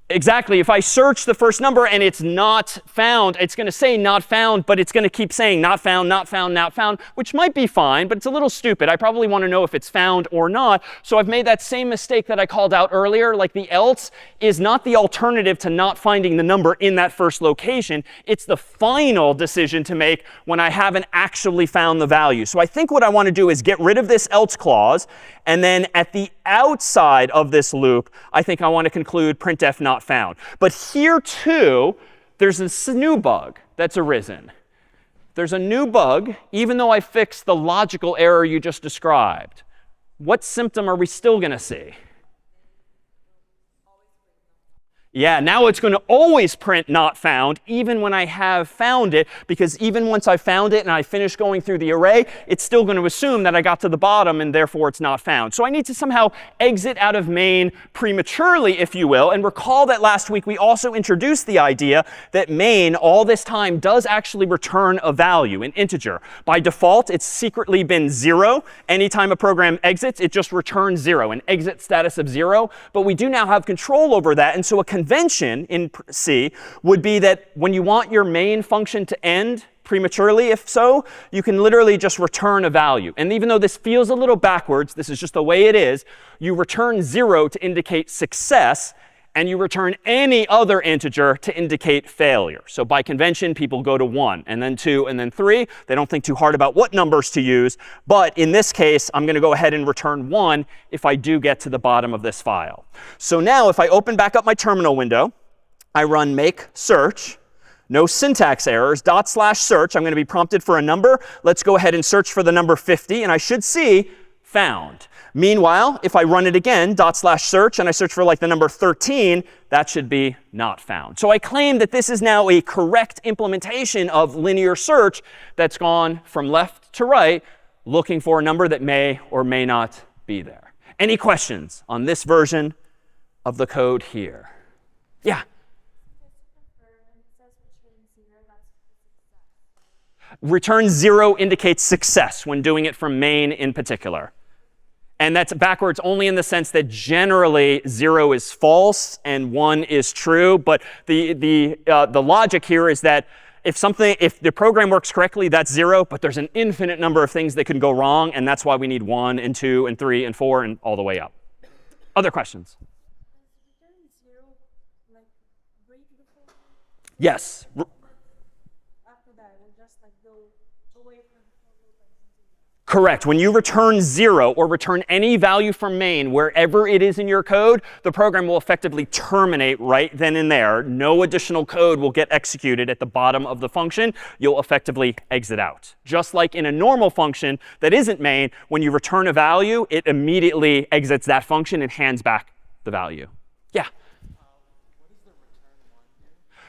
Exactly. If I search the first number and it's not found, it's going to say not found, but it's going to keep saying not found, not found, not found, which might be fine, but it's a little stupid. I probably want to know if it's found or not. So I've made that same mistake that I called out earlier, like the else is not the alternative to not finding the number in that first location. It's the final decision to make when I haven't actually found the value. So I think what I want to do is get rid of this else clause. And then at the outside of this loop, I think I want to conclude printf not found. But here, too, there's this new bug that's arisen. There's a new bug, even though I fixed the logical error you just described. What symptom are we still going to see? Yeah, now it's going to always print not found, even when I have found it, because even once I found it and I finish going through the array, it's still going to assume that I got to the bottom and therefore it's not found. So I need to somehow exit out of main prematurely, if you will. And recall that last week we also introduced the idea that main all this time does actually return a value, an integer. By default, it's secretly been 0. Anytime a program exits, it just returns 0, an exit status of 0. But we do now have control over that. And so a convention in C would be that when you want your main function to end prematurely, if so, you can literally just return a value. And even though this feels a little backwards, this is just the way it is, you return 0 to indicate success, and you return any other integer to indicate failure. So by convention, people go to 1, and then 2, and then 3. They don't think too hard about what numbers to use. But in this case, I'm going to go ahead and return 1 if I do get to the bottom of this file. So now if I open back up my terminal window, I run make search. No syntax errors, /search. I'm going to be prompted for a number. Let's go ahead and search for the number 50. And I should see found. Meanwhile, if I run it again, /search, and I search for like the number 13, that should be not found. So I claim that this is now a correct implementation of linear search that's gone from left to right, looking for a number that may or may not be there. Any questions on this version of the code here? Yeah? Return 0 indicates success when doing it from main in particular. And that's backwards only in the sense that generally 0 is false and 1 is true. But the logic here is that if the program works correctly, that's 0. But there's an infinite number of things that can go wrong. And that's why we need 1 and 2 and 3 and 4 and all the way up. Other questions? Yes. Correct. When you return 0 or return any value from main, wherever it is in your code, the program will effectively terminate right then and there. No additional code will get executed at the bottom of the function. You'll effectively exit out. Just like in a normal function that isn't main, when you return a value, it immediately exits that function and hands back the value. Yeah?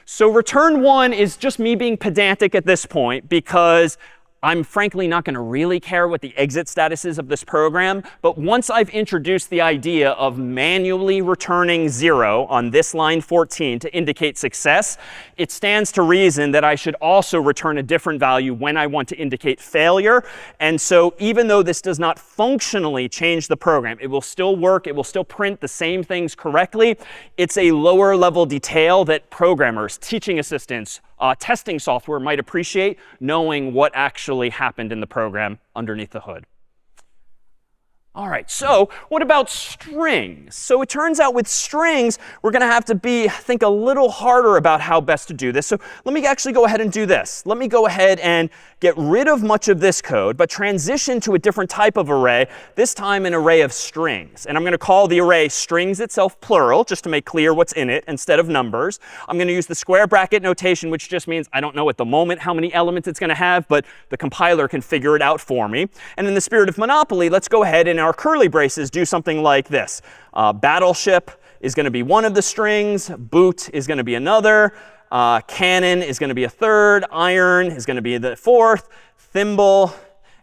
So return 1 is just me being pedantic at this point because I'm frankly not going to really care what the exit status is of this program. But once I've introduced the idea of manually returning 0 on this line 14 to indicate success, it stands to reason that I should also return a different value when I want to indicate failure. And so even though this does not functionally change the program, it will still work. It will still print the same things correctly. It's a lower level detail that programmers, teaching assistants, testing software might appreciate, knowing what actually happened in the program underneath the hood. All right, so what about strings? So it turns out with strings, we're going to have to think a little harder about how best to do this. So let me actually go ahead and do this. Let me go ahead and get rid of much of this code, but transition to a different type of array, this time an array of strings. And I'm going to call the array strings itself plural, just to make clear what's in it instead of numbers. I'm going to use the square bracket notation, which just means I don't know at the moment how many elements it's going to have, but the compiler can figure it out for me. And in the spirit of Monopoly, let's go ahead and our curly braces do something like this. Battleship is going to be one of the strings. Boot is going to be another. Cannon is going to be a third. Iron is going to be the fourth. Thimble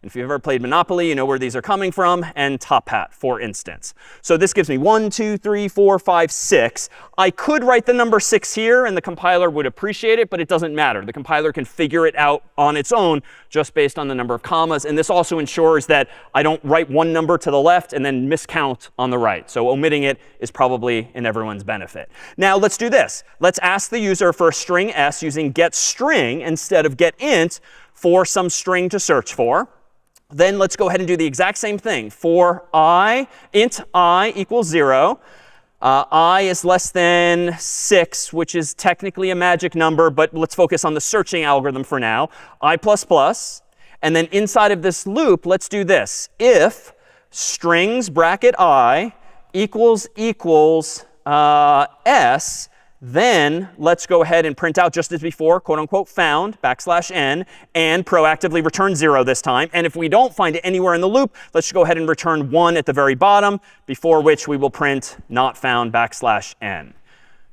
And if you've ever played Monopoly, you know where these are coming from, and top hat, for instance. So this gives me 1, 2, 3, 4, 5, 6. I could write the number 6 here, and the compiler would appreciate it, but it doesn't matter. The compiler can figure it out on its own just based on the number of commas. And this also ensures that I don't write one number to the left and then miscount on the right. So omitting it is probably in everyone's benefit. Now let's do this. Let's ask the user for a string s using getString instead of getInt for some string to search for. Then let's go ahead and do the exact same thing. For int I equals 0. I is less than 6, which is technically a magic number, but let's focus on the searching algorithm for now. I++. And then inside of this loop, let's do this. If strings bracket I equals s, then let's go ahead and print out just as before, quote unquote, found \n, and proactively return 0 this time. And if we don't find it anywhere in the loop, let's go ahead and return 1 at the very bottom, before which we will print not found \n.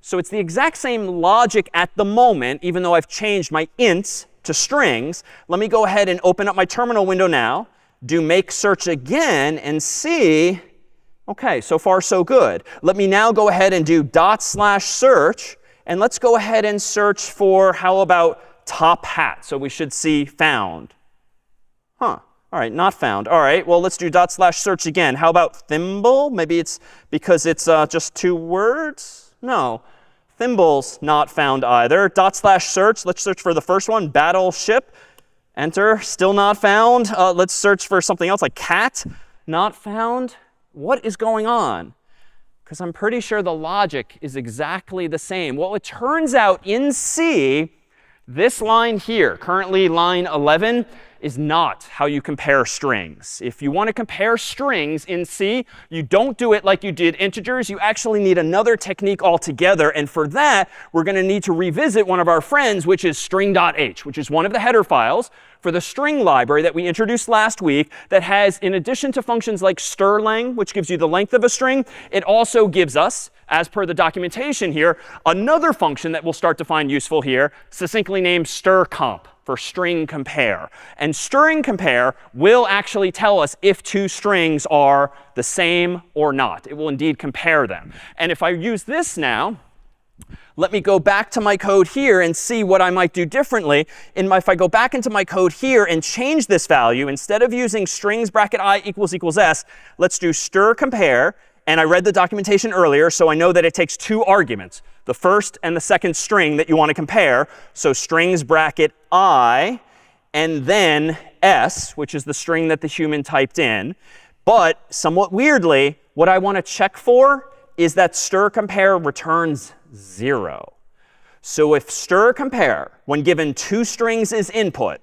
So it's the exact same logic at the moment, even though I've changed my ints to strings. Let me go ahead and open up my terminal window now, do make search again, and see. OK, so far so good. Let me now go ahead and do /search. And let's go ahead and search for, how about top hat? So we should see found. Huh. All right, not found. All right, well, let's do /search again. How about thimble? Maybe it's because it's just 2 words? No. Thimble's not found either. /search. Let's search for the first one, battleship. Enter. Still not found. Let's search for something else like cat. Not found. What is going on? Because I'm pretty sure the logic is exactly the same. Well, it turns out in C, this line here, currently line 11, is not how you compare strings. If you want to compare strings in C, you don't do it like you did integers. You actually need another technique altogether. And for that, we're going to need to revisit one of our friends, which is string.h, which is one of the header files for the string library that we introduced last week that has, in addition to functions like strlen, which gives you the length of a string, it also gives us, as per the documentation here, another function that we'll start to find useful here, succinctly named strcomp, for string compare. And string compare will actually tell us if 2 strings are the same or not. It will indeed compare them. And if I use this now, let me go back to my code here and see what I might do differently. If I go back into my code here and change this value, instead of using strings bracket I equals s, let's do strcompare. And I read the documentation earlier, so I know that it takes 2 arguments, the first and the second string that you want to compare. So strings bracket I, and then s, which is the string that the human typed in. But somewhat weirdly, what I want to check for is that strcompare returns 0. So if strcompare, when given 2 strings as input,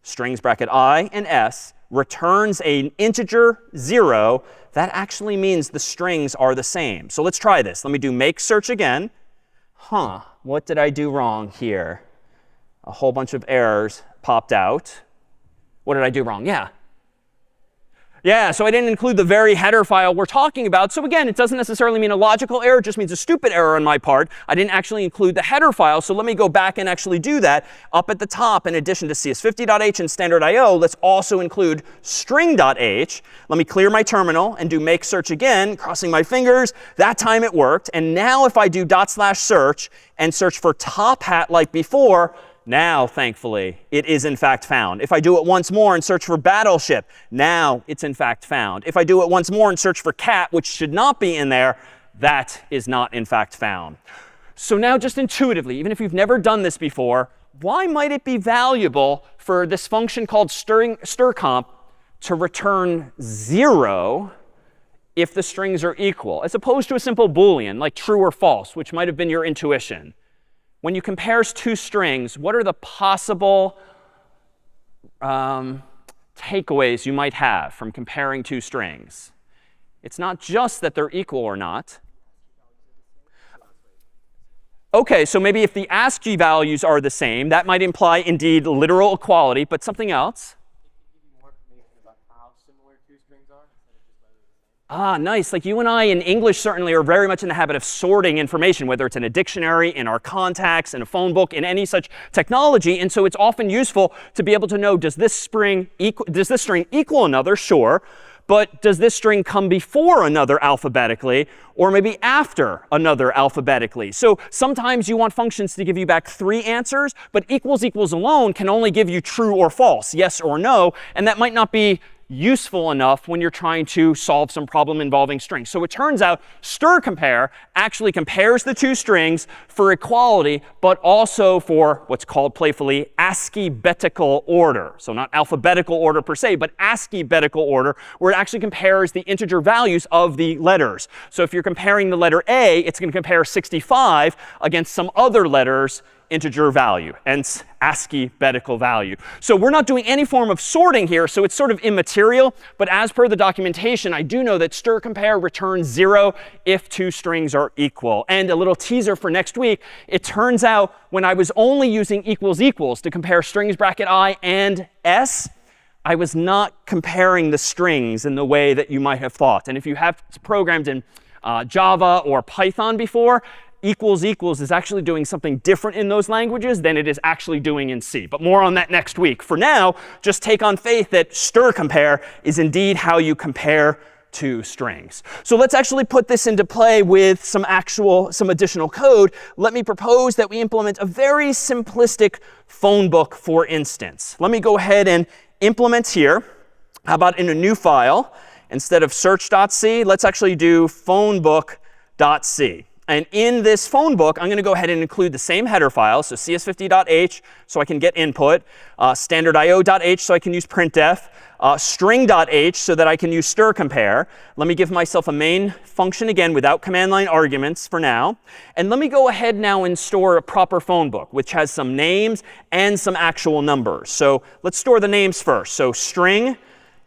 strings bracket I and s, returns an integer 0, that actually means the strings are the same. So let's try this. Let me do make search again. What did I do wrong here? A whole bunch of errors popped out. What did I do wrong? Yeah, so I didn't include the very header file we're talking about. So again, it doesn't necessarily mean a logical error. It just means a stupid error on my part. I didn't actually include the header file. So let me go back and actually do that. Up at the top, in addition to CS50.h and standard IO, let's also include string.h. Let me clear my terminal and do make search again, crossing my fingers. That time it worked. And now if I do /search and search for top hat like before, now, thankfully, it is in fact found. If I do it once more and search for battleship, now it's in fact found. If I do it once more and search for cat, which should not be in there, that is not in fact found. So now just intuitively, even if you've never done this before, why might it be valuable for this function called strcomp to return 0 if the strings are equal, as opposed to a simple Boolean like true or false, which might have been your intuition? When you compare 2 strings, what are the possible takeaways you might have from comparing 2 strings? It's not just that they're equal or not. OK, so maybe if the ASCII values are the same, that might imply indeed literal equality, but something else? Ah, nice. Like you and I in English certainly are very much in the habit of sorting information, whether it's in a dictionary, in our contacts, in a phone book, in any such technology. And so it's often useful to be able to know, does this string equal another? Sure. But does this string come before another alphabetically, or maybe after another alphabetically? So sometimes you want functions to give you back 3 answers, but equals equals alone can only give you true or false, yes or no. And that might not be useful enough when you're trying to solve some problem involving strings. So it turns out stir compare actually compares the 2 strings for equality, but also for what's called playfully ASCII-betical order. So not alphabetical order per se, but ASCII-betical order, where it actually compares the integer values of the letters. So if you're comparing the letter A, it's going to compare 65 against some other letters integer value, hence ASCII-betical value. So we're not doing any form of sorting here, so it's sort of immaterial. But as per the documentation, I do know that stir compare returns 0 if 2 strings are equal. And a little teaser for next week, it turns out when I was only using equals equals to compare strings bracket I and S, I was not comparing the strings in the way that you might have thought. And if you have programmed in Java or Python before, equals equals is actually doing something different in those languages than it is actually doing in C. But more on that next week. For now, just take on faith that stir compare is indeed how you compare 2 strings. So let's actually put this into play with some additional code. Let me propose that we implement a very simplistic phone book, for instance. Let me go ahead and implement here. How about in a new file, instead of search.c, let's actually do phonebook.c. And in this phone book, I'm going to go ahead and include the same header file, so CS50.h, so I can get input, standardio.h, so I can use printf, string.h, so that I can use stir compare. Let me give myself a main function again without command line arguments for now. And let me go ahead now and store a proper phone book, which has some names and some actual numbers. So let's store the names first. So string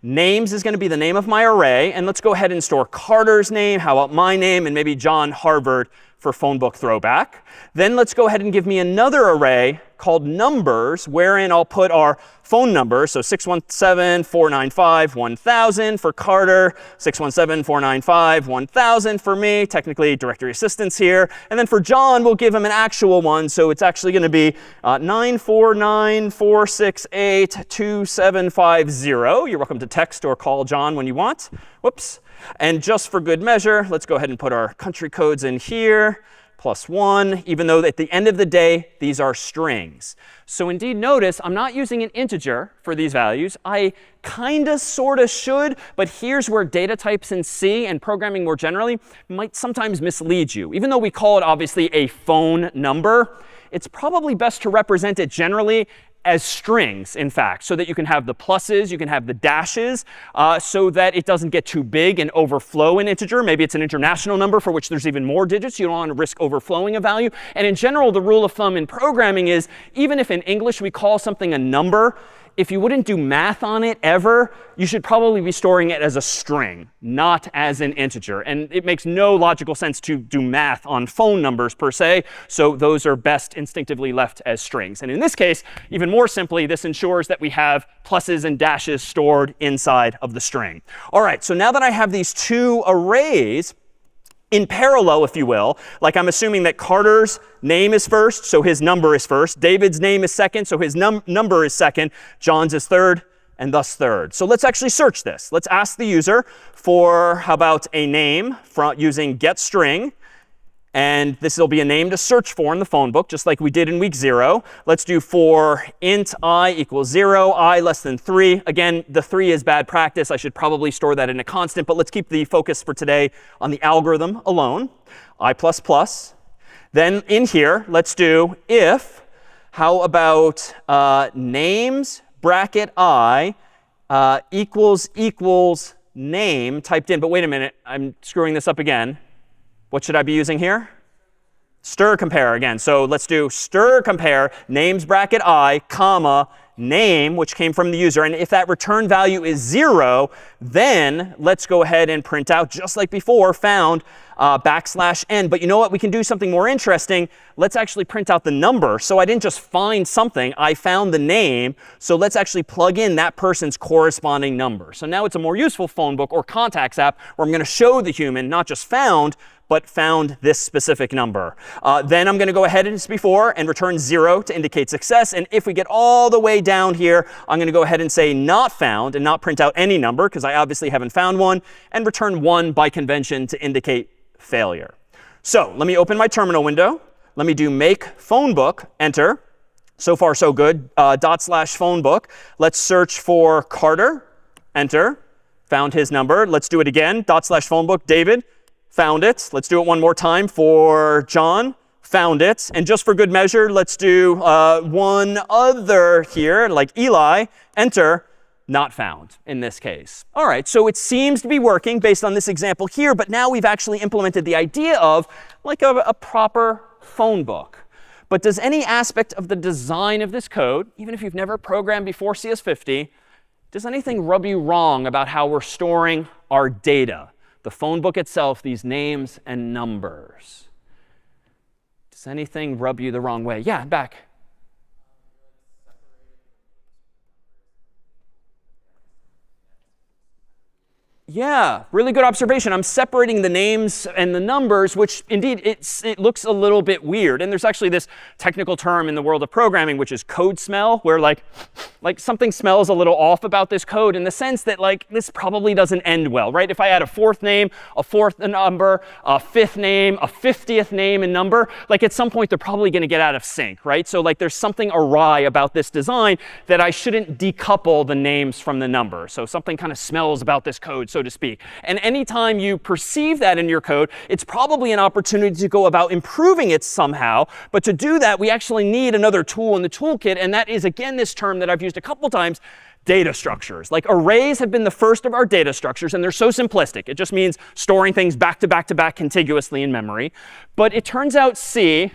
names is going to be the name of my array. And let's go ahead and store Carter's name. How about my name? And maybe John Harvard for phone book throwback. Then let's go ahead and give me another array called numbers, wherein I'll put our phone numbers. So 617-495-1000 for Carter, 617-495-1000 for me, technically directory assistance here. And then for John, we'll give him an actual one. So it's actually going to be 949-468-2750. You're welcome to text or call John when you want. Whoops. And just for good measure, let's go ahead and put our country codes in here, +1, even though at the end of the day, these are strings. So indeed, notice I'm not using an integer for these values. I kind of, sort of should, but here's where data types in C and programming more generally might sometimes mislead you. Even though we call it obviously a phone number, it's probably best to represent it generally as strings, in fact, so that you can have the pluses, you can have the dashes, so that it doesn't get too big and overflow an integer. Maybe it's an international number for which there's even more digits. You don't want to risk overflowing a value. And in general, the rule of thumb in programming is even if in English we call something a number, if you wouldn't do math on it ever, you should probably be storing it as a string, not as an integer. And it makes no logical sense to do math on phone numbers per se. So those are best instinctively left as strings. And in this case, even more simply, this ensures that we have pluses and dashes stored inside of the string. All right, so now that I have these 2 arrays, in parallel, if you will, like I'm assuming that Carter's name is first, so his number is first. David's name is second, so his number is second. John's is third, and thus third. So let's actually search this. Let's ask the user for, how about a name using getString. And this will be a name to search for in the phone book, just like we did in week 0. Let's do for int I equals 0, I less than 3. Again, the 3 is bad practice. I should probably store that in a constant. But let's keep the focus for today on the algorithm alone, I++. Then in here, let's do if, how about names bracket I equals name typed in. But wait a minute, I'm screwing this up again. What should I be using here? Stir compare again. So let's do stir compare names bracket I, comma, name, which came from the user. And if that return value is 0, then let's go ahead and print out, just like before, found \n. But you know what? We can do something more interesting. Let's actually print out the number. So I didn't just find something. I found the name. So let's actually plug in that person's corresponding number. So now it's a more useful phone book or contacts app where I'm going to show the human not just found, but found this specific number. Then I'm going to go ahead as before and return 0 to indicate success. And if we get all the way down here, I'm going to go ahead and say not found and not print out any number because I obviously haven't found one, and return 1 by convention to indicate failure. So let me open my terminal window. Let me do make phone book, enter. So far, so good. /phone book. Let's search for Carter, enter. Found his number. Let's do it again. /phone book, David. Found it. Let's do it one more time for John. Found it. And just for good measure, let's do one other here, like Eli. Enter. Not found in this case. All right, so it seems to be working based on this example here. But now we've actually implemented the idea of like a proper phone book. But does any aspect of the design of this code, even if you've never programmed before CS50, does anything rub you wrong about how we're storing our data? The phone book itself, these names and numbers. Does anything rub you the wrong way? Yeah, back. Yeah, really good observation. I'm separating the names and the numbers, which indeed it looks a little bit weird. And there's actually this technical term in the world of programming, which is code smell, where like something smells a little off about this code in the sense that like this probably doesn't end well, right? If I add a fourth name, a fourth number, a fifth name, a 50th name and number, like at some point they're probably going to get out of sync, right? So like there's something awry about this design that I shouldn't decouple the names from the numbers. So something kind of smells about this code, so to speak. And anytime you perceive that in your code, it's probably an opportunity to go about improving it somehow. But to do that, we actually need another tool in the toolkit. And that is, again, this term that I've used a couple times, data structures. Like arrays have been the first of our data structures, and they're so simplistic. It just means storing things back to back to back contiguously in memory. But it turns out C,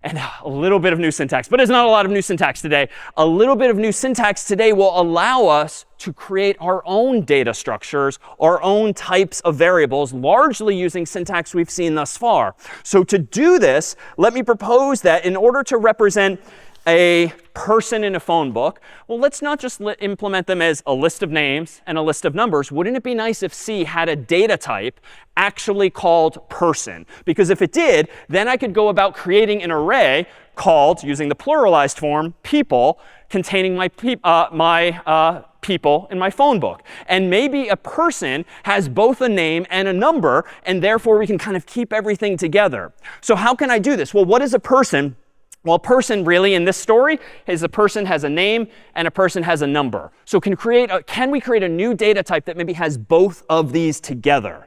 and a little bit of new syntax, but there's not a lot of new syntax today. A little bit of new syntax today will allow us to create our own data structures, our own types of variables, largely using syntax we've seen thus far. So to do this, let me propose that in order to represent a person in a phone book, well, let's not just implement them as a list of names and a list of numbers. Wouldn't it be nice if C had a data type actually called person? Because if it did, then I could go about creating an array called, using the pluralized form, people, containing my people in my phone book. And maybe a person has both a name and a number, and therefore we can kind of keep everything together. So how can I do this? Well, what is a person? Well, a person really in this story is a person has a name and a person has a number. So can we create a new data type that maybe has both of these together?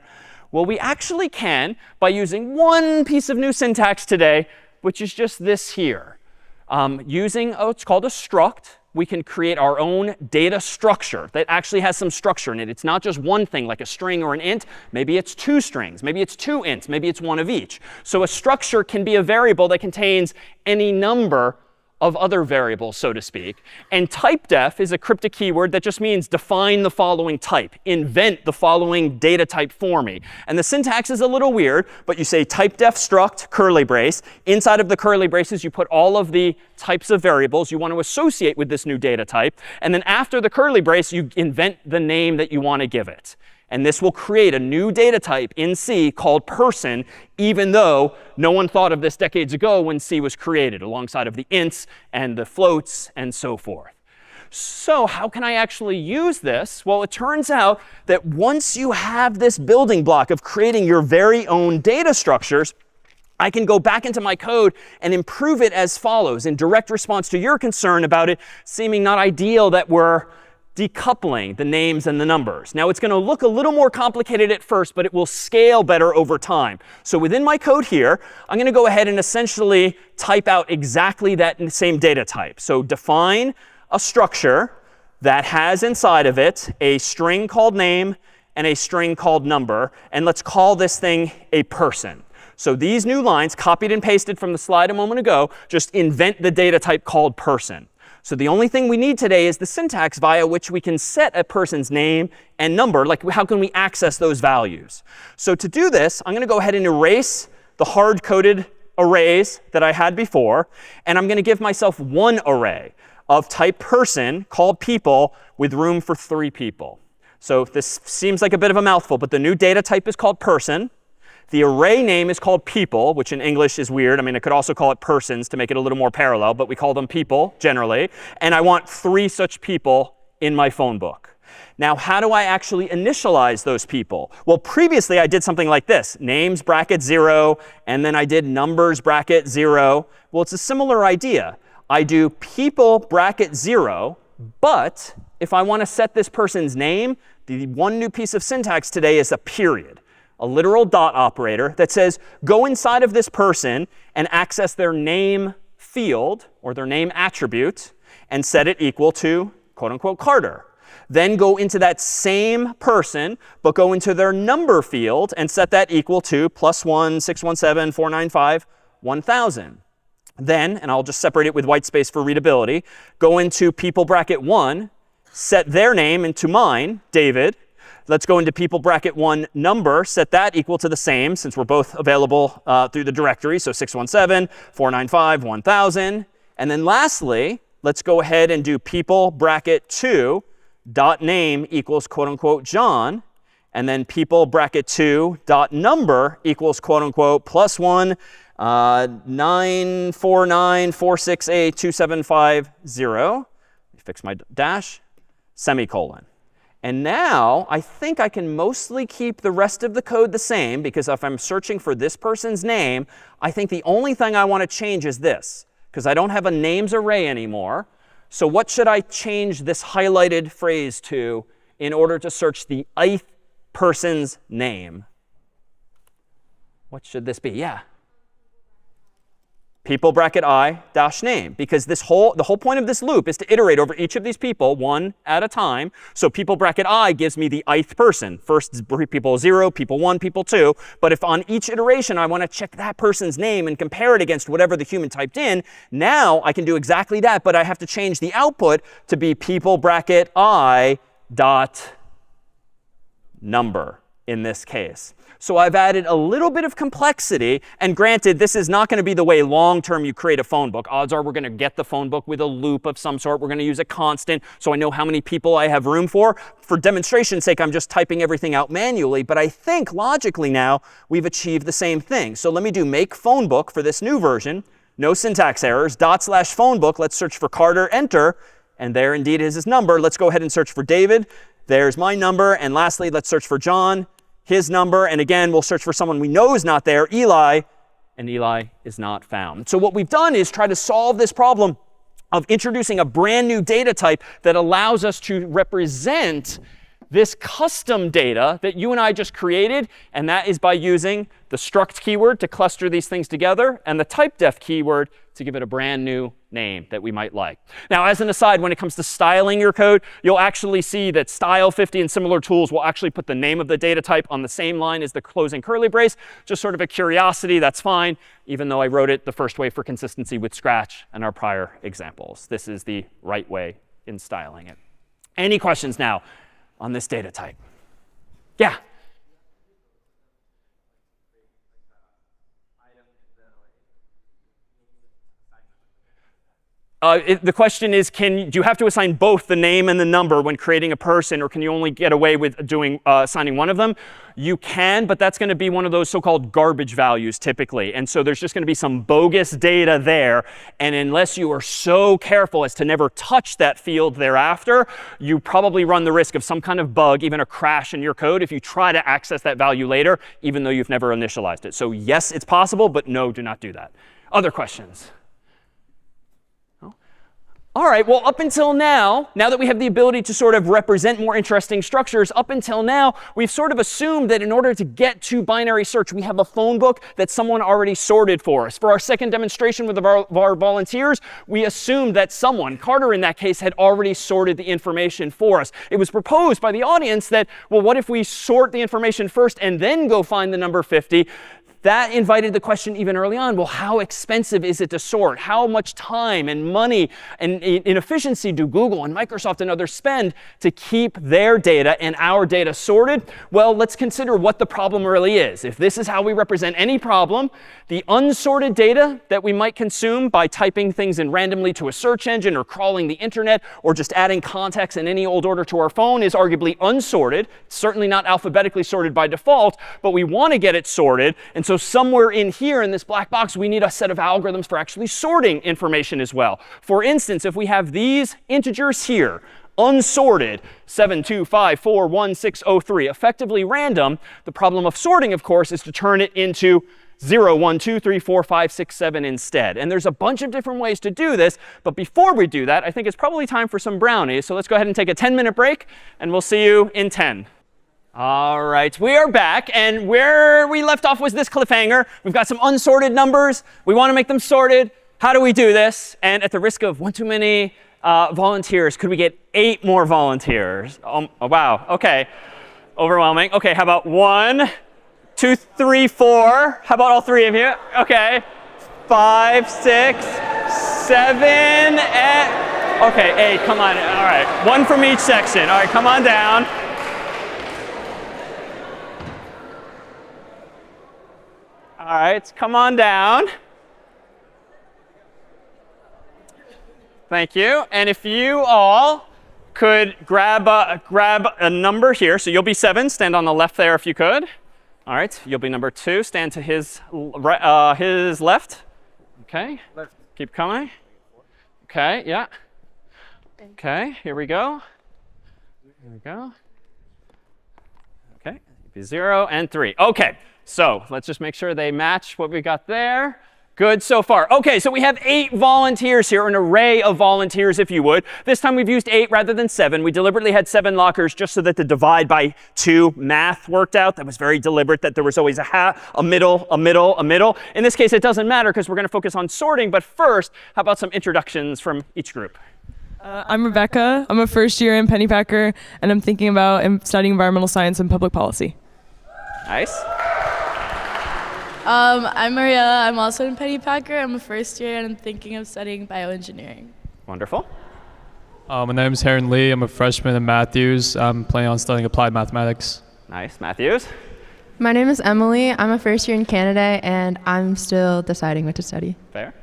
Well, we actually can by using one piece of new syntax today, which is just this here. Using what's called a struct, we can create our own data structure that actually has some structure in it. It's not just one thing like a string or an int. Maybe it's two strings. Maybe it's two ints. Maybe it's one of each. So a structure can be a variable that contains any number of other variables, so to speak. And typedef is a cryptic keyword that just means define the following type. Invent the following data type for me. And the syntax is a little weird, but you say typedef struct curly brace. Inside of the curly braces, you put all of the types of variables you want to associate with this new data type. And then after the curly brace, you invent the name that you want to give it. And this will create a new data type in C called person, even though no one thought of this decades ago when C was created, alongside of the ints and the floats and so forth. So how can I actually use this? Well, it turns out that once you have this building block of creating your very own data structures, I can go back into my code and improve it as follows, in direct response to your concern about it seeming not ideal that we're decoupling the names and the numbers. Now, it's going to look a little more complicated at first, but it will scale better over time. So within my code here, I'm going to go ahead and essentially type out exactly that same data type. So define a structure that has inside of it a string called name and a string called number. And let's call this thing a person. So these new lines, copied and pasted from the slide a moment ago, just invent the data type called person. So the only thing we need today is the syntax via which we can set a person's name and number. Like, how can we access those values? So to do this, I'm going to go ahead and erase the hard-coded arrays that I had before. And I'm going to give myself one array of type person called people with room for 3 people. So this seems like a bit of a mouthful, but the new data type is called person. The array name is called people, which in English is weird. I mean, I could also call it persons to make it a little more parallel, but we call them people generally. And I want 3 such people in my phone book. Now, how do I actually initialize those people? Well, previously I did something like this. Names bracket 0, and then I did numbers bracket 0. Well, it's a similar idea. I do people bracket 0, but if I want to set this person's name, the one new piece of syntax today is a period. A literal dot operator that says, go inside of this person and access their name field or their name attribute and set it equal to, quote unquote, Carter. Then go into that same person, but go into their number field and set that equal to +1, 617, 495, 1000. Then, and I'll just separate it with white space for readability, go into people bracket 1, set their name into mine, David. Let's go into people bracket 1 number, set that equal to the same since we're both available through the directory. So 617, 495, 1000. And then lastly, let's go ahead and do people bracket 2 dot name equals quote unquote John. And then people bracket 2 dot number equals quote unquote +1, 949468275 Fix my dash, semicolon. And now I think I can mostly keep the rest of the code the same, because if I'm searching for this person's name, I think the only thing I want to change is this, because I don't have a names array anymore. So what should I change this highlighted phrase to in order to search the ith person's name? What should this be? Yeah. People bracket I dash name, because the whole point of this loop is to iterate over each of these people one at a time. So people bracket I gives me the ith person. First people 0, people 1, people 2. But if on each iteration I want to check that person's name and compare it against whatever the human typed in, now I can do exactly that, but I have to change the output to be people bracket I dot number in this case. So I've added a little bit of complexity. And granted, this is not going to be the way long-term you create a phone book. Odds are we're going to get the phone book with a loop of some sort. We're going to use a constant so I know how many people I have room for. For demonstration's sake, I'm just typing everything out manually. But I think logically now we've achieved the same thing. So let me do make phone book for this new version. No syntax errors. /phone book. Let's search for Carter. Enter. And there indeed is his number. Let's go ahead and search for David. There's my number. And lastly, let's search for John. His number, and again, we'll search for someone we know is not there, Eli, and Eli is not found. So what we've done is try to solve this problem of introducing a brand new data type that allows us to represent this custom data that you and I just created, and that is by using the struct keyword to cluster these things together and the typedef keyword to give it a brand new name that we might like. Now, as an aside, when it comes to styling your code, you'll actually see that Style50 and similar tools will actually put the name of the data type on the same line as the closing curly brace. Just sort of a curiosity, that's fine, even though I wrote it the first way for consistency with Scratch and our prior examples. This is the right way in styling it. Any questions now on this data type? Yeah? The question is, do you have to assign both the name and the number when creating a person, or can you only get away with doing assigning one of them? You can, but that's going to be one of those so-called garbage values typically. And so there's just going to be some bogus data there. And unless you are so careful as to never touch that field thereafter, you probably run the risk of some kind of bug, even a crash in your code, if you try to access that value later, even though you've never initialized it. So yes, it's possible, but no, do not do that. Other questions? All right, well, up until now that we have the ability to sort of represent more interesting structures, up until now, we've sort of assumed that in order to get to binary search, we have a phone book that someone already sorted for us. For our second demonstration with our volunteers, we assumed that someone, Carter in that case, had already sorted the information for us. It was proposed by the audience that, well, what if we sort the information first and then go find the number 50? that invited the question even early on, well, how expensive is it to sort? How much time and money and inefficiency do Google and Microsoft and others spend to keep their data and our data sorted? Well, let's consider what the problem really is. If this is how we represent any problem, the unsorted data that we might consume by typing things in randomly to a search engine or crawling the internet or just adding contacts in any old order to our phone is arguably unsorted. It's certainly not alphabetically sorted by default, but we want to get it sorted. And so somewhere in here in this black box, we need a set of algorithms for actually sorting information as well. For instance, if we have these integers here, unsorted, 7, 2, 5, 4, 1, 6, 0, 3, effectively random, the problem of sorting, of course, is to turn it into 0, 1, 2, 3, 4, 5, 6, 7 instead. And there's a bunch of different ways to do this. But before we do that, I think it's probably time for some brownies. So let's go ahead and take a 10-minute break, and we'll see you in 10. All right, we are back, and where we left off was this cliffhanger. We've got some unsorted numbers. We want to make them sorted. How do we do this? And at the risk of one too many volunteers, could we get 8 more volunteers? Oh, wow, OK. Overwhelming. OK, how about 1, 2, 3, 4? How about all 3 of you? OK. 5, 6, 7, 8. OK, 8, come on. All right, 1 from each section. All right, come on down. All right, come on down. Thank you. And if you all could grab a number here. So you'll be 7. Stand on the left there if you could. All right, you'll be number 2. Stand to his left. OK, keep coming. OK, yeah. OK, here we go. Here we go. OK, be 0 and 3. OK. So let's just make sure they match what we got there. Good so far. OK, so we have 8 volunteers here, an array of volunteers, if you would. This time we've used 8 rather than 7. We deliberately had 7 lockers just so that the divide by 2 math worked out. That was very deliberate, that there was always a middle, a middle, a middle. In this case, it doesn't matter because we're going to focus on sorting. But first, how about some introductions from each group? I'm Rebecca. I'm a first year in Pennypacker, and I'm thinking about studying environmental science and public policy. Nice. I'm Mariella. I'm also in Pennypacker. I'm a first year, and I'm thinking of studying bioengineering. Wonderful. My name is Heron Lee. I'm a freshman in Matthews. I'm planning on studying applied mathematics. Nice. Matthews? My name is Emily. I'm a first year in Canada, and I'm still deciding what to study. Fair.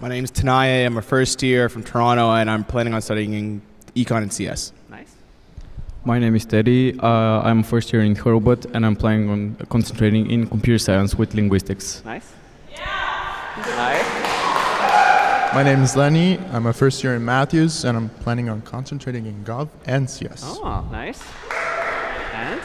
My name is Tanaya. I'm a first year from Toronto, and I'm planning on studying econ and CS. Nice. My name is Teddy. I'm first year in Hurlbut, and I'm planning on concentrating in computer science with linguistics. Nice. Yeah. Nice. My name is Lenny. I'm a first year in Matthews, and I'm planning on concentrating in Gov and CS. Oh, nice. And?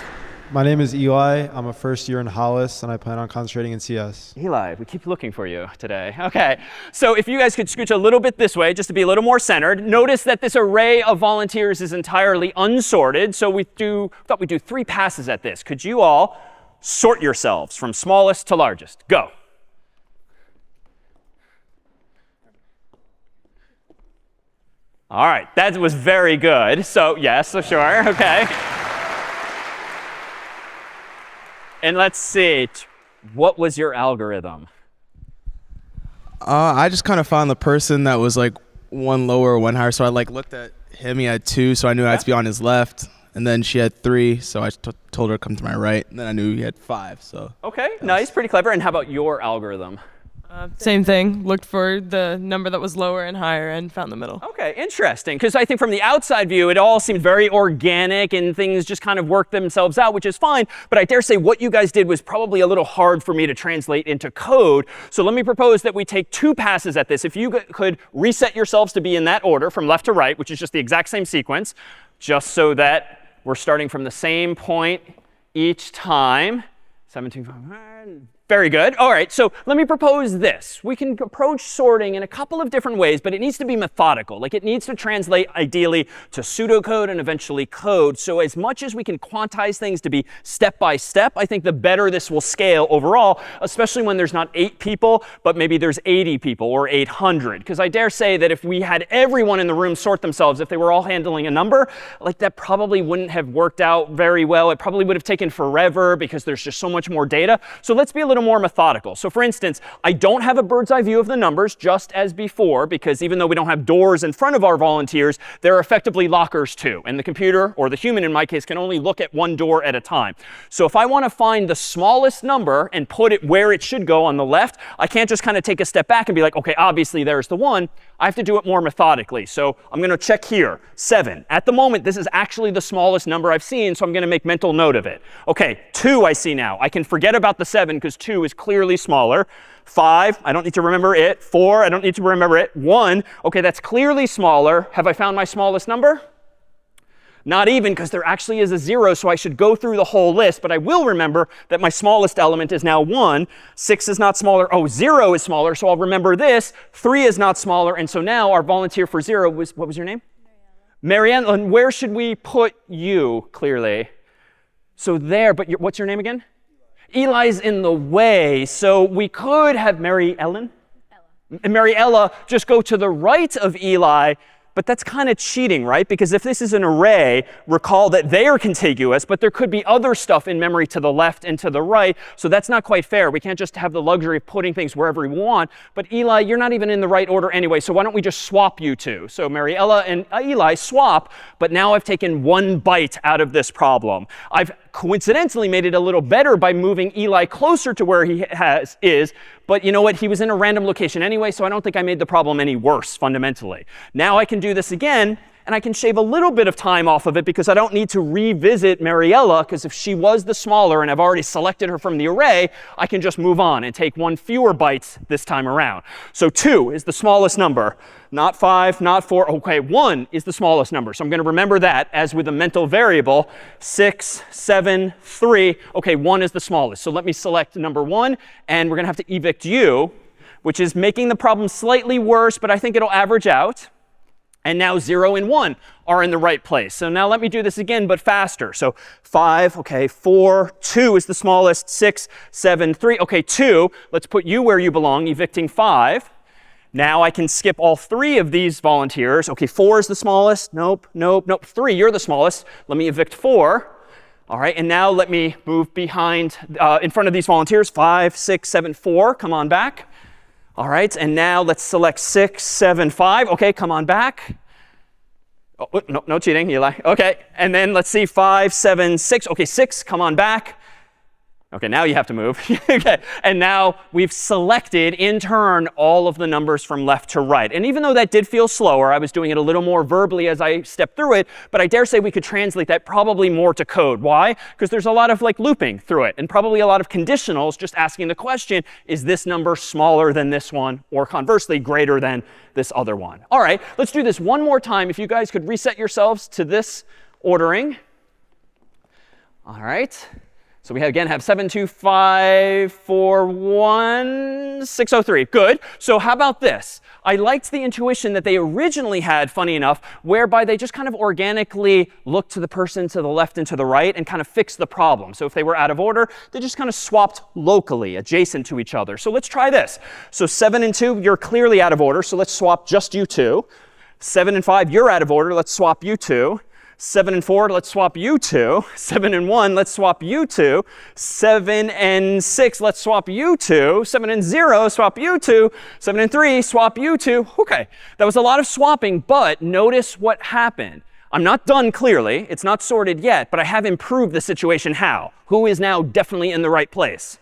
My name is Eli. I'm a first year in Hollis, and I plan on concentrating in CS. Eli, we keep looking for you today. OK, so if you guys could scooch a little bit this way, just to be a little more centered, notice that this array of volunteers is entirely unsorted. So we thought we'd do 3 passes at this. Could you all sort yourselves from smallest to largest? Go. All right, that was very good. So yes, so sure, OK. And let's see, what was your algorithm? I just kind of found the person that was like 1 lower or 1 higher. So I looked at him. He had 2, so I knew I had to be on his left. And then she had 3, so I told her to come to my right. And then I knew he had 5. So. OK, nice, pretty clever. And how about your algorithm? Same thing. Looked for the number that was lower and higher and found the middle. OK, interesting. Because I think from the outside view, it all seemed very organic and things just kind of worked themselves out, which is fine. But I dare say what you guys did was probably a little hard for me to translate into code. So let me propose that we take 2 passes at this. If you could reset yourselves to be in that order from left to right, which is just the exact same sequence, just so that we're starting from the same point each time. 7, 2, 5. Very good. All right, so let me propose this. We can approach sorting in a couple of different ways, but it needs to be methodical. Like it needs to translate ideally to pseudocode and eventually code. So as much as we can quantize things to be step by step, I think the better this will scale overall, especially when there's not 8 people, but maybe there's 80 people or 800. Because I dare say that if we had everyone in the room sort themselves, if they were all handling a number, like that probably wouldn't have worked out very well. It probably would have taken forever because there's just so much more data. So let's be a little little more methodical. So for instance, I don't have a bird's eye view of the numbers, just as before, because even though we don't have doors in front of our volunteers, there are effectively lockers too. And the computer, or the human in my case, can only look at one door at a time. So if I want to find the smallest number and put it where it should go on the left, I can't just kind of take a step back and be like, OK, obviously there's the 1. I have to do it more methodically. So I'm going to check here, 7. At the moment, this is actually the smallest number I've seen, so I'm going to make mental note of it. OK, 2 I see now. I can forget about the 7 because 2 is clearly smaller. 5, I don't need to remember it. 4, I don't need to remember it. 1, OK, that's clearly smaller. Have I found my smallest number? Not even, because there actually is a 0, so I should go through the whole list. But I will remember that my smallest element is now 1. 6 is not smaller. Oh, 0 is smaller, so I'll remember this. 3 is not smaller. And so now our volunteer for 0 was, what was your name? Marianne. And where should we put you, clearly? So there, but what's your name again? Eli's in the way. So we could have Mary Ellen? And Mary Ella just go to the right of Eli. But that's kind of cheating, right? Because if this is an array, recall that they are contiguous, but there could be other stuff in memory to the left and to the right. So that's not quite fair. We can't just have the luxury of putting things wherever we want. But Eli, you're not even in the right order anyway, so why don't we just swap you two? So Mariella and Eli swap, but now I've taken 1 byte out of this problem. I've coincidentally made it a little better by moving Eli closer to where he is. But you know what? He was in a random location anyway, so I don't think I made the problem any worse fundamentally. Now I can do this again, and I can shave a little bit of time off of it because I don't need to revisit Mariella, because if she was the smaller and I've already selected her from the array, I can just move on and take 1 fewer bytes this time around. So 2 is the smallest number. Not 5, not 4. OK, 1 is the smallest number. So I'm going to remember that as with a mental variable. 6, 7, 3. OK, 1 is the smallest. So let me select number 1. And we're going to have to evict you, which is making the problem slightly worse, but I think it'll average out. And now 0 and 1 are in the right place. So now let me do this again, but faster. So 5, OK, 4, 2 is the smallest. 6, 7, 3. OK, 2. Let's put you where you belong, evicting 5. Now I can skip all 3 of these volunteers. OK, 4 is the smallest. Nope, nope, nope. 3, you're the smallest. Let me evict 4. All right, and now let me move behind, in front of these volunteers. 5, 6, 7, 4. Come on back. All right, and now let's select 6, 7, 5. OK, come on back. Oh, no cheating, Eli. OK, and then let's see, 5, 7, 6. OK, 6, come on back. OK, now you have to move. OK, and now we've selected, in turn, all of the numbers from left to right. And even though that did feel slower, I was doing it a little more verbally as I stepped through it, but I dare say we could translate that probably more to code. Why? Because there's a lot of looping through it, and probably a lot of conditionals just asking the question, is this number smaller than this one, or conversely, greater than this other one? All right, let's do this one more time. If you guys could reset yourselves to this ordering. All right. So we again have 7, 2, 5, 4, 1, 6, 0, 3. Good. So how about this? I liked the intuition that they originally had, funny enough, whereby they just kind of organically looked to the person to the left and to the right and kind of fixed the problem. So if they were out of order, they just kind of swapped locally, adjacent to each other. So let's try this. So 7 and 2, you're clearly out of order. So let's swap just you two. 7 and 5, you're out of order. Let's swap you two. 7 and 4, let's swap you two. 7 and 1, let's swap you two. 7 and 6, let's swap you two. 7 and 0, swap you two. 7 and 3, swap you two. OK, that was a lot of swapping, but notice what happened. I'm not done clearly. It's not sorted yet, but I have improved the situation. How? Who is now definitely in the right place?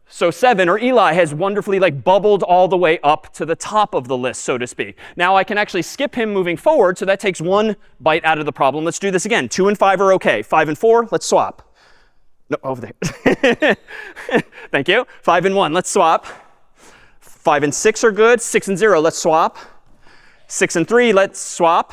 So 7, or Eli, has wonderfully bubbled all the way up to the top of the list, so to speak. Now I can actually skip him moving forward, so that takes 1 byte out of the problem. Let's do this again. 2 and 5 are OK. 5 and 4, let's swap. No, over there. Thank you. 5 and 1, let's swap. 5 and 6 are good. 6 and 0, let's swap. 6 and 3, let's swap.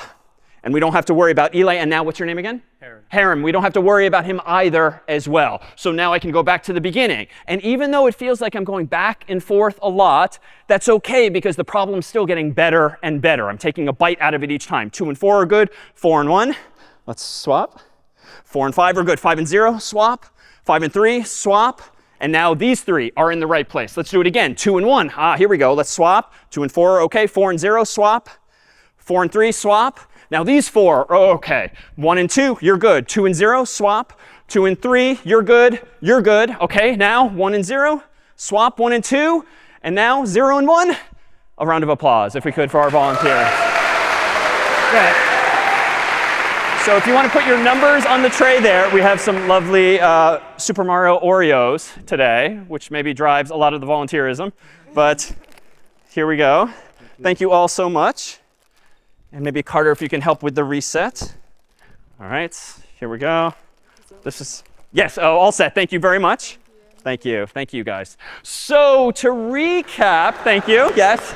And we don't have to worry about Eli. And now what's your name again? Harem. We don't have to worry about him either as well. So now I can go back to the beginning. And even though it feels like I'm going back and forth a lot, that's OK, because the problem's still getting better and better. I'm taking a byte out of it each time. 2 and 4 are good. 4 and 1, let's swap. 4 and 5 are good. 5 and 0, swap. 5 and 3, swap. And now these 3 are in the right place. Let's do it again. 2 and 1. Here we go. Let's swap. 2 and 4 are OK. 4 and 0, swap. 4 and 3, swap. Now these 4 are OK. 1 and 2, you're good. 2 and 0, swap. 2 and 3, you're good, you're good. OK, now 1 and 0, swap 1 and 2, and now 0 and 1. A round of applause, if we could, for our volunteers. Okay. So if you want to put your numbers on the tray there, we have some lovely Super Mario Oreos today, which maybe drives a lot of the volunteerism. But here we go. Thank you all so much. And maybe Carter, if you can help with the reset. All right, here we go. This is, yes, oh, all set. Thank you very much. Thank you. Thank you, guys. So to recap, thank you. Yes.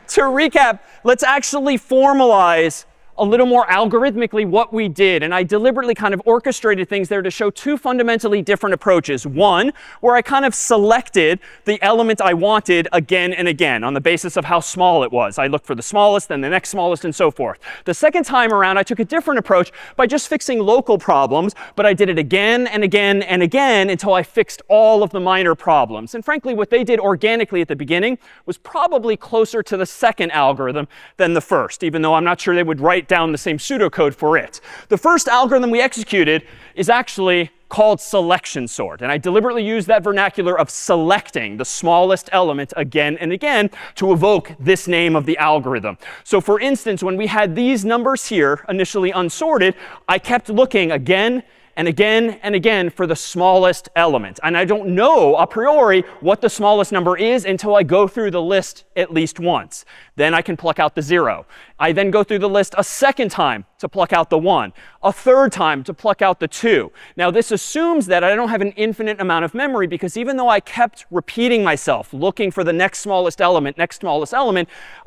To recap, let's actually formalize a little more algorithmically what we did. And I deliberately kind of orchestrated things there to show two fundamentally different approaches. One, where I kind of selected the element I wanted again and again on the basis of how small it was. I looked for the smallest, then the next smallest, and so forth. The second time around, I took a different approach by just fixing local problems, but I did it again and again and again until I fixed all of the minor problems. And frankly, what they did organically at the beginning was probably closer to the second algorithm than the first, even though I'm not sure they would write down the same pseudocode for it. The first algorithm we executed is actually called selection sort. And I deliberately used that vernacular of selecting the smallest element again and again to evoke this name of the algorithm. So for instance, when we had these numbers here initially unsorted, I kept looking again and again and again for the smallest element. And I don't know a priori what the smallest number is until I go through the list at least once. Then I can pluck out the 0. I then go through the list a second time to pluck out the 1, a third time to pluck out the 2. Now this assumes that I don't have an infinite amount of memory, because even though I kept repeating myself, looking for the next smallest element,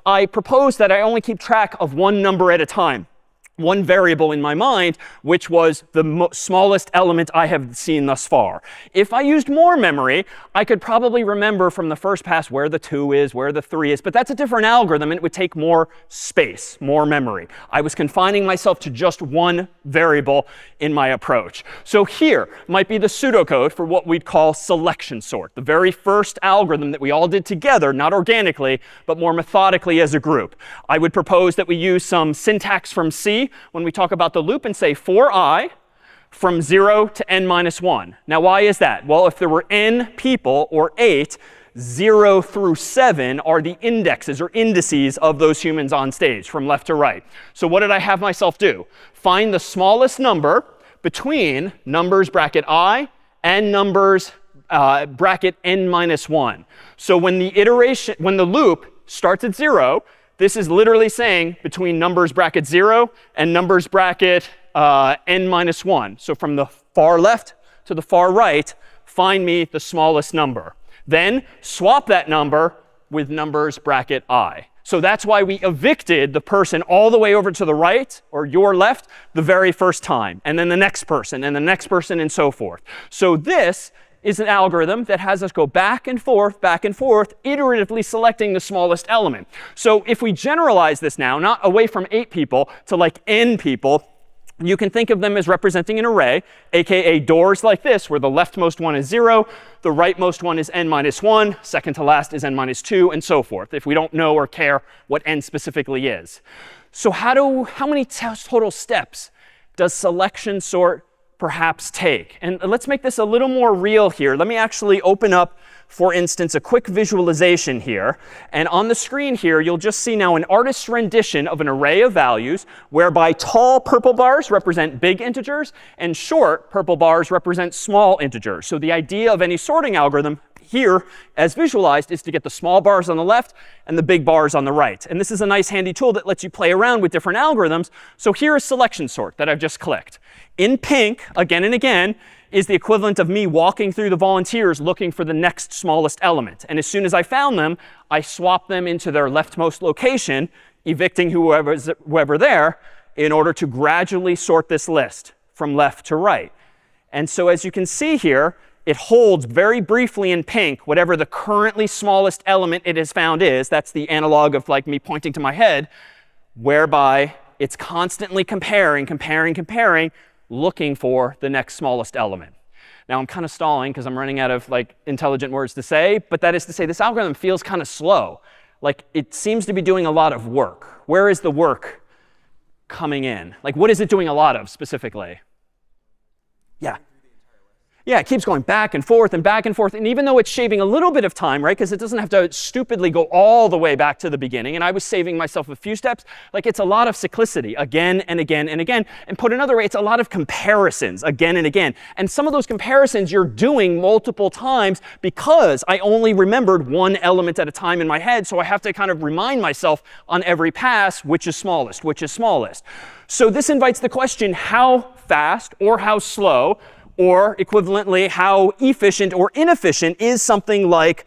I propose that I only keep track of one number at a time. One variable in my mind, which was the smallest element I have seen thus far. If I used more memory, I could probably remember from the first pass where the 2 is, where the 3 is. But that's a different algorithm, and it would take more space, more memory. I was confining myself to just one variable in my approach. So here might be the pseudocode for what we'd call selection sort, the very first algorithm that we all did together, not organically, but more methodically as a group. I would propose that we use some syntax from C when we talk about the loop and say for I from 0 to n minus 1. Now, why is that? Well, if there were n people, or 8, 0 through 7 are the indexes or indices of those humans on stage from left to right. So what did I have myself do? Find the smallest number between numbers bracket I and numbers bracket n minus 1. So when the loop starts at 0, this is literally saying between numbers bracket 0 and numbers bracket n minus 1. So from the far left to the far right, find me the smallest number. Then swap that number with numbers bracket I. So that's why we evicted the person all the way over to the right, or your left, the very first time. And then the next person, and the next person, and so forth. So this is an algorithm that has us go back and forth, iteratively selecting the smallest element. So if we generalize this now, not away from 8 people to like n people, you can think of them as representing an array, aka doors like this, where the leftmost one is 0, the rightmost one is n minus 1, second to last is n minus 2, and so forth, if we don't know or care what n specifically is. So how many total steps does selection sort perhaps take? And let's make this a little more real here. Let me actually open up, for instance, a quick visualization here. And on the screen here, you'll just see now an artist's rendition of an array of values, whereby tall purple bars represent big integers and short purple bars represent small integers. So the idea of any sorting algorithm here, as visualized, is to get the small bars on the left and the big bars on the right. And this is a nice handy tool that lets you play around with different algorithms. So here is selection sort that I've just clicked. In pink, again and again, is the equivalent of me walking through the volunteers looking for the next smallest element. And as soon as I found them, I swapped them into their leftmost location, evicting whoever there, in order to gradually sort this list from left to right. And so as you can see here, it holds very briefly in pink whatever the currently smallest element it has found is. That's the analog of like me pointing to my head, whereby it's constantly comparing, looking for the next smallest element. Now I'm kind of stalling because I'm running out of like intelligent words to say, but that is to say this algorithm feels kind of slow. Like it seems to be doing a lot of work. Where is the work coming in? Like what is it doing a lot of specifically? Yeah. Yeah, it keeps going back and forth and back and forth. And even though it's shaving a little bit of time, right, because it doesn't have to stupidly go all the way back to the beginning, and I was saving myself a few steps, like it's a lot of cyclicity again and again and again. And put another way, it's a lot of comparisons again and again. And some of those comparisons you're doing multiple times because I only remembered one element at a time in my head. So I have to kind of remind myself on every pass which is smallest, which is smallest. So this invites the question, how fast or how slow, or equivalently, how efficient or inefficient is something like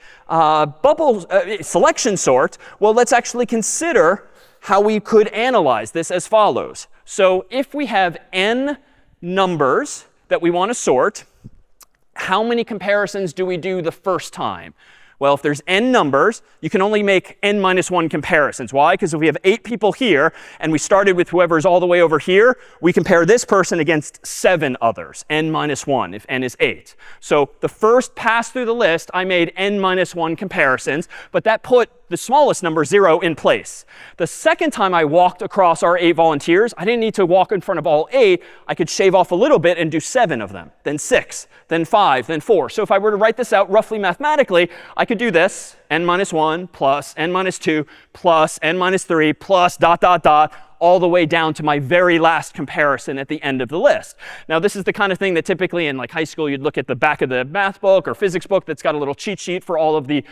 selection sort? Well, let's actually consider how we could analyze this as follows. So if we have n numbers that we want to sort, how many comparisons do we do the first time? Well, if there's n numbers, you can only make n minus 1 comparisons. Why? Because if we have 8 people here, and we started with whoever's all the way over here, we compare this person against 7 others, n minus 1, if n is 8. So the first pass through the list, I made n minus 1 comparisons, but that put the smallest number, 0, in place. The second time I walked across our 8 volunteers, I didn't need to walk in front of all 8. I could shave off a little bit and do 7 of them, then 6, then 5, then 4. So if I were to write this out roughly mathematically, I could do this, n minus 1 plus n minus 2 plus n minus 3 plus ... all the way down to my very last comparison at the end of the list. Now, this is the kind of thing that typically in like high school, you'd look at the back of the math book or physics book that's got a little cheat sheet for all of the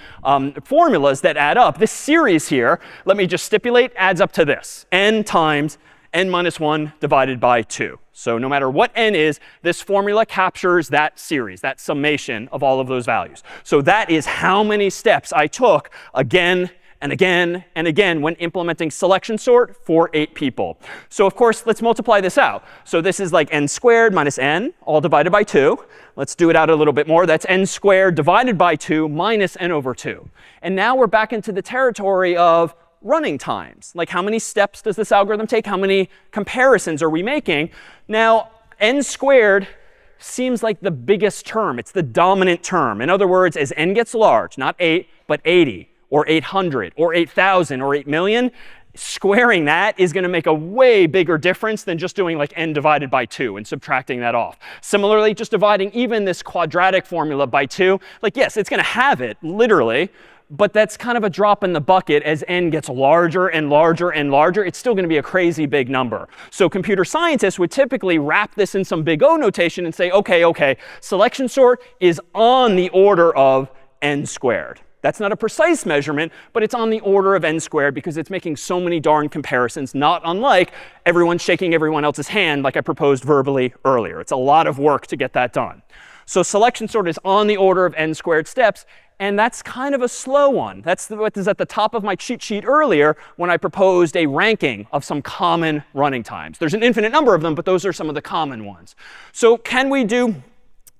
formulas that add up. This series here, let me just stipulate, adds up to this, n times n minus 1 divided by 2. So no matter what n is, this formula captures that series, that summation of all of those values. So that is how many steps I took again and again and again when implementing selection sort for 8 people. So of course, let's multiply this out. So this is like n squared minus n, all divided by 2. Let's do it out a little bit more. That's n squared divided by 2 minus n over 2. And now we're back into the territory of running times. Like how many steps does this algorithm take? How many comparisons are we making? Now, n squared seems like the biggest term. It's the dominant term. In other words, as n gets large, not 8, but 80, or 800, or 8,000, or 8 million, squaring that is going to make a way bigger difference than just doing like n divided by 2 and subtracting that off. Similarly, just dividing even this quadratic formula by 2, like yes, it's going to have it, literally, but that's kind of a drop in the bucket. As n gets larger and larger and larger, it's still going to be a crazy big number. So computer scientists would typically wrap this in some big O notation and say, OK, selection sort is on the order of n squared. That's not a precise measurement, but it's on the order of n squared because it's making so many darn comparisons, not unlike everyone shaking everyone else's hand like I proposed verbally earlier. It's a lot of work to get that done. So selection sort is on the order of n squared steps. And that's kind of a slow one. That's what is at the top of my cheat sheet earlier when I proposed a ranking of some common running times. There's an infinite number of them, but those are some of the common ones. So can we do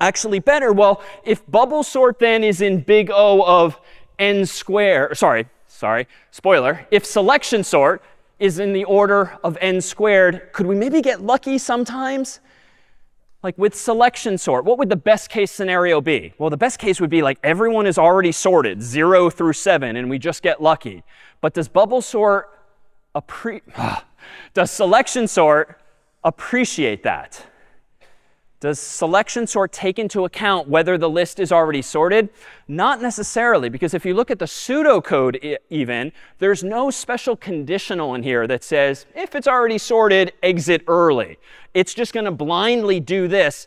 actually better? Well, if bubble sort then is in big O of n squared, spoiler, if selection sort is in the order of n squared, could we maybe get lucky sometimes? Like with selection sort, what would the best case scenario be? Well, the best case would be like everyone is already sorted, 0 through 7, and we just get lucky. But does bubble sort does selection sort appreciate that? Does selection sort take into account whether the list is already sorted? Not necessarily, because if you look at the pseudocode even, there's no special conditional in here that says, if it's already sorted, exit early. It's just going to blindly do this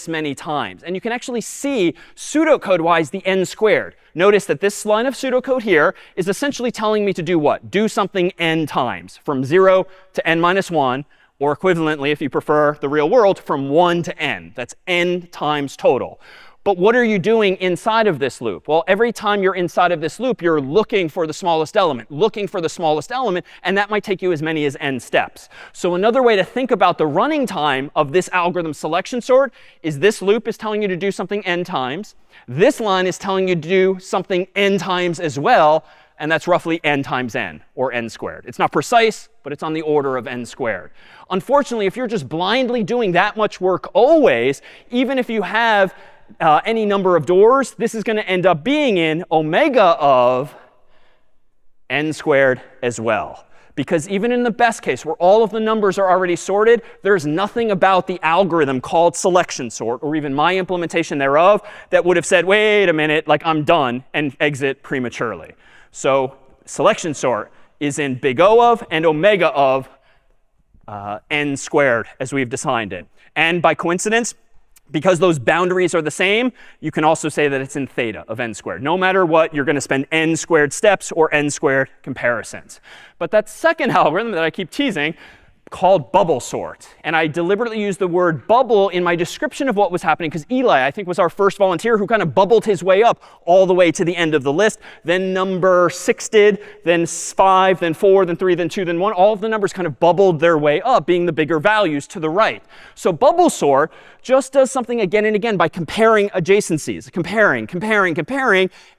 many times. And you can actually see pseudocode-wise the n squared. Notice that this line of pseudocode here is essentially telling me to do what? Do something n times, from 0 to n minus 1. Or equivalently, if you prefer the real world, from 1 to n. That's n times total. But what are you doing inside of this loop? Well, every time you're inside of this loop, you're looking for the smallest element, and that might take you as many as n steps. So another way to think about the running time of this algorithm selection sort is this loop is telling you to do something n times. This line is telling you to do something n times as well. And that's roughly n times n, or n squared. It's not precise, but it's on the order of n squared. Unfortunately, if you're just blindly doing that much work always, even if you have any number of doors, this is going to end up being in omega of n squared as well. Because even in the best case, where all of the numbers are already sorted, there's nothing about the algorithm called selection sort, or even my implementation thereof, that would have said, wait a minute, like I'm done, and exit prematurely. So selection sort is in big O of and omega of n squared, as we've defined it. And by coincidence, because those boundaries are the same, you can also say that it's in theta of n squared. No matter what, you're going to spend n squared steps or n squared comparisons. But that second algorithm that I keep teasing, called bubble sort. And I deliberately used the word bubble in my description of what was happening because Eli, I think, was our first volunteer who kind of bubbled his way up all the way to the end of the list. Then number 6 did, then 5, then 4, then 3, then 2, then 1. All of the numbers kind of bubbled their way up, being the bigger values to the right. So bubble sort just does something again and again by comparing adjacencies. Comparing,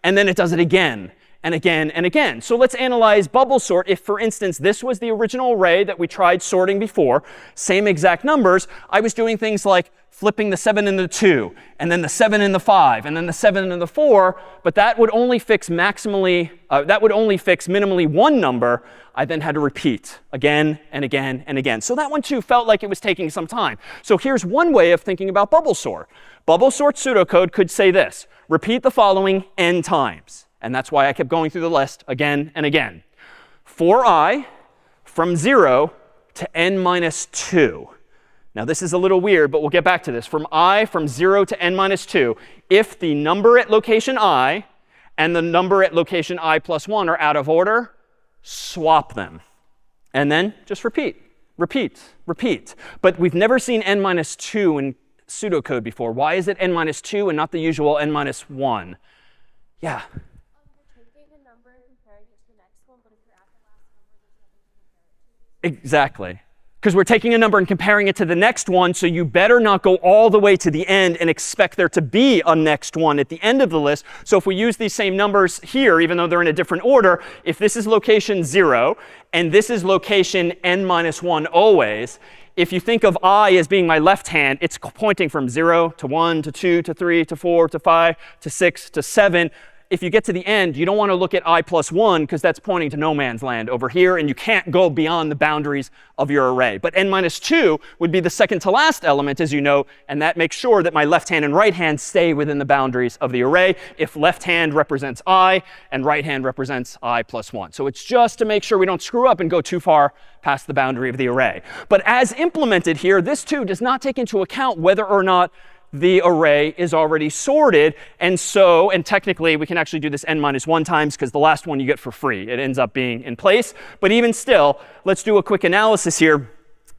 and then it does it again. And again and again. So let's analyze bubble sort. If, for instance, this was the original array that we tried sorting before, same exact numbers, I was doing things like flipping the 7 and the 2, and then the 7 and the 5, and then the 7 and the 4, but that would only fix minimally one number. I then had to repeat again and again and again. So that one too felt like it was taking some time. So here's one way of thinking about bubble sort. Bubble sort pseudocode could say this: repeat the following n times. And that's why I kept going through the list again and again. For I from 0 to n minus 2. Now this is a little weird, but we'll get back to this. From 0 to n minus 2, if the number at location I and the number at location I plus 1 are out of order, swap them. And then just repeat. But we've never seen n minus 2 in pseudocode before. Why is it n minus 2 and not the usual n minus 1? Yeah. Exactly. Because we're taking a number and comparing it to the next one, so you better not go all the way to the end and expect there to be a next one at the end of the list. So if we use these same numbers here, even though they're in a different order, if this is location 0 and this is location n minus 1 always, if you think of I as being my left hand, it's pointing from 0 to 1 to 2 to 3 to 4 to 5 to 6 to 7. If you get to the end, you don't want to look at I plus 1 because that's pointing to no man's land over here, and you can't go beyond the boundaries of your array. But n minus 2 would be the second to last element, as you know, and that makes sure that my left hand and right hand stay within the boundaries of the array if left hand represents I and right hand represents I plus 1. So it's just to make sure we don't screw up and go too far past the boundary of the array. But as implemented here, this too does not take into account whether or not the array is already sorted. And technically, we can actually do this n minus 1 times because the last one you get for free. It ends up being in place. But even still, let's do a quick analysis here.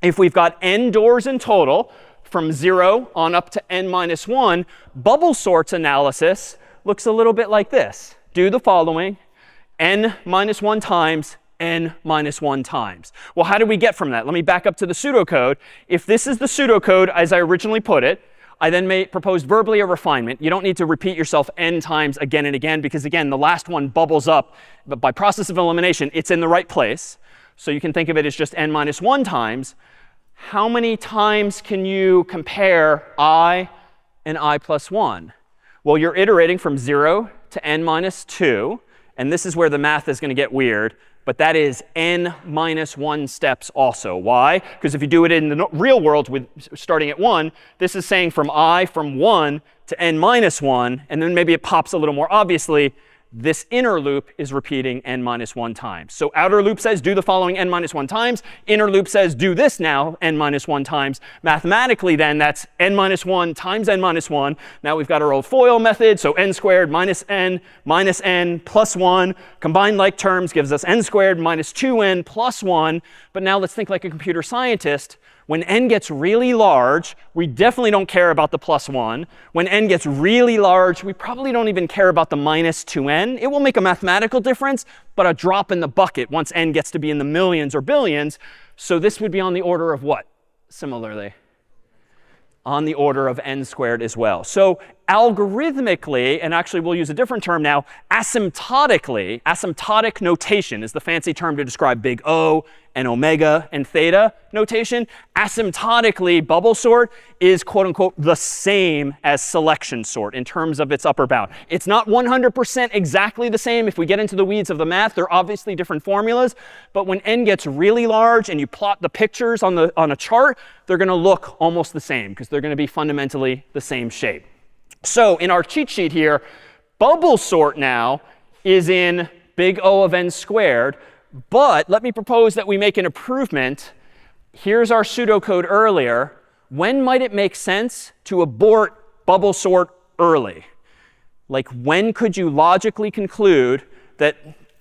If we've got n doors in total, from 0 on up to n minus 1, bubble sorts analysis looks a little bit like this. Do the following, n minus 1 times n minus 1 times. Well, how do we get from that? Let me back up to the pseudocode. If this is the pseudocode as I originally put it, I then proposed verbally a refinement. You don't need to repeat yourself n times again and again because, again, the last one bubbles up. But by process of elimination, it's in the right place. So you can think of it as just n minus 1 times. How many times can you compare I and I plus 1? Well, you're iterating from 0 to n minus 2. And this is where the math is going to get weird. But that is n minus 1 steps also. Why? Because if you do it in the real world with starting at 1, this is saying from 1 to n minus 1. And then maybe it pops a little more obviously. This inner loop is repeating n minus 1 times. So outer loop says do the following n minus 1 times. Inner loop says do this now n minus 1 times. Mathematically then, that's n minus 1 times n minus 1. Now we've got our old FOIL method. So n squared minus n plus 1. Combined like terms gives us n squared minus 2n plus 1. But now let's think like a computer scientist. When n gets really large, we definitely don't care about the plus 1. When n gets really large, we probably don't even care about the minus 2n. It will make a mathematical difference, but a drop in the bucket once n gets to be in the millions or billions. So this would be on the order of what? Similarly, on the order of n squared as well. So algorithmically, and actually we'll use a different term now, asymptotic notation is the fancy term to describe big O and omega and theta notation, asymptotically bubble sort is quote unquote the same as selection sort in terms of its upper bound. It's not 100% exactly the same. If we get into the weeds of the math, they're obviously different formulas. But when n gets really large and you plot the pictures on a chart, they're going to look almost the same because they're going to be fundamentally the same shape. So in our cheat sheet here, bubble sort now is in big O of n squared. But let me propose that we make an improvement. Here's our pseudocode earlier. When might it make sense to abort bubble sort early? Like, when could you logically conclude that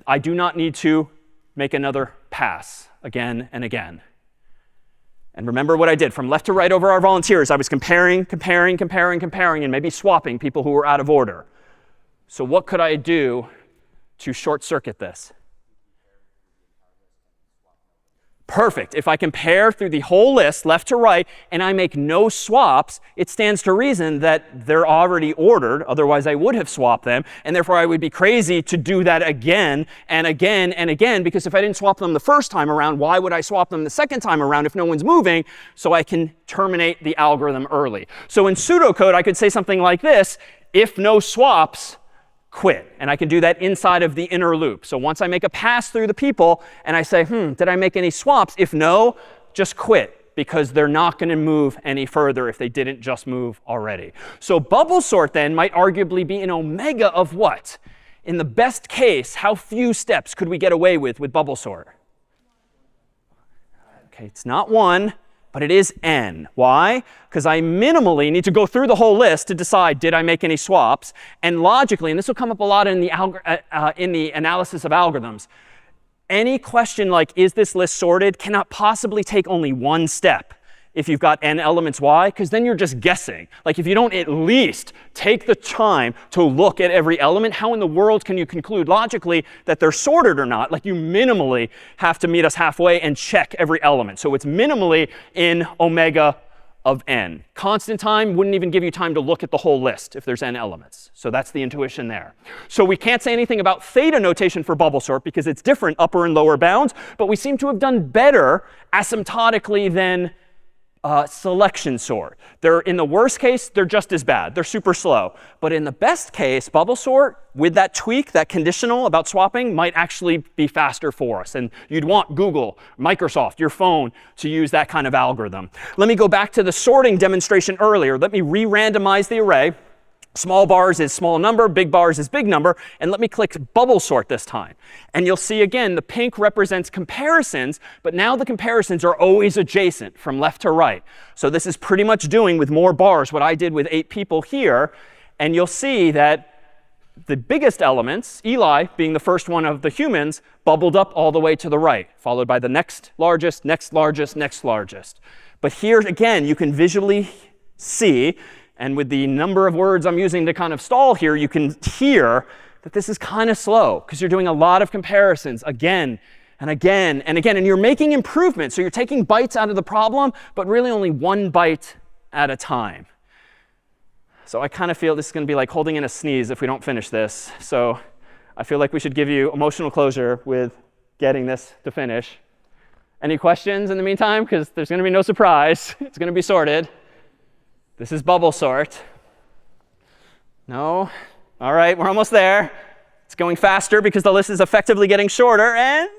I do not need to make another pass again and again? And remember what I did. From left to right over our volunteers, I was comparing, and maybe swapping people who were out of order. So what could I do to short circuit this? Perfect. If I compare through the whole list, left to right, and I make no swaps, it stands to reason that they're already ordered. Otherwise, I would have swapped them. And therefore, I would be crazy to do that again and again and again. Because if I didn't swap them the first time around, why would I swap them the second time around if no one's moving? So I can terminate the algorithm early. So in pseudocode, I could say something like this. If no swaps, quit. And I can do that inside of the inner loop. So once I make a pass through the people and I say, did I make any swaps? If no, just quit, because they're not going to move any further if they didn't just move already. So bubble sort then might arguably be an omega of what? In the best case, how few steps could we get away with bubble sort? OK, it's not 1. But it is n. Why? Because I minimally need to go through the whole list to decide, did I make any swaps? And logically, and this will come up a lot in the analysis of algorithms, any question like, is this list sorted, cannot possibly take only one step if you've got n elements. Why? Because then you're just guessing. Like, if you don't at least take the time to look at every element, how in the world can you conclude logically that they're sorted or not? Like, you minimally have to meet us halfway and check every element. So it's minimally in omega of n. Constant time wouldn't even give you time to look at the whole list if there's n elements. So that's the intuition there. So we can't say anything about theta notation for bubble sort because it's different upper and lower bounds. But we seem to have done better asymptotically than selection sort. In the worst case, they're just as bad. They're super slow. But in the best case, bubble sort, with that tweak, that conditional about swapping, might actually be faster for us. And you'd want Google, Microsoft, your phone to use that kind of algorithm. Let me go back to the sorting demonstration earlier. Let me re-randomize the array. Small bars is small number, big bars is big number. And let me click bubble sort this time. And you'll see, again, the pink represents comparisons. But now the comparisons are always adjacent from left to right. So this is pretty much doing with more bars what I did with 8 people here. And you'll see that the biggest elements, Eli being the first one of the humans, bubbled up all the way to the right, followed by the next largest, next largest, next largest. But here, again, you can visually see, and with the number of words I'm using to kind of stall here, you can hear that this is kind of slow because you're doing a lot of comparisons again and again and again. And you're making improvements. So you're taking bites out of the problem, but really only one bite at a time. So I kind of feel this is going to be like holding in a sneeze if we don't finish this. So I feel like we should give you emotional closure with getting this to finish. Any questions in the meantime? Because there's going to be no surprise. It's going to be sorted. This is bubble sort. No? All right, we're almost there. It's going faster because the list is effectively getting shorter. And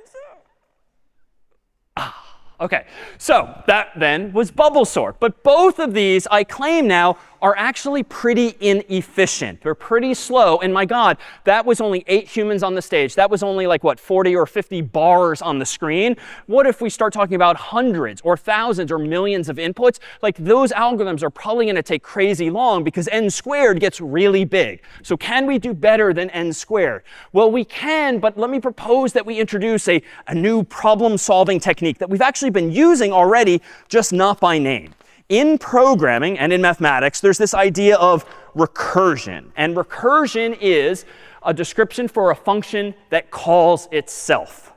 OK, so that then was bubble sort. But both of these, I claim now, are actually pretty inefficient. They're pretty slow. And my God, that was only 8 humans on the stage. That was only like, what, 40 or 50 bars on the screen? What if we start talking about hundreds or thousands or millions of inputs? Like, those algorithms are probably going to take crazy long because n squared gets really big. So can we do better than n squared? Well, we can, but let me propose that we introduce a new problem-solving technique that we've actually been using already, just not by name. In programming and in mathematics, there's this idea of recursion. And recursion is a description for a function that calls itself.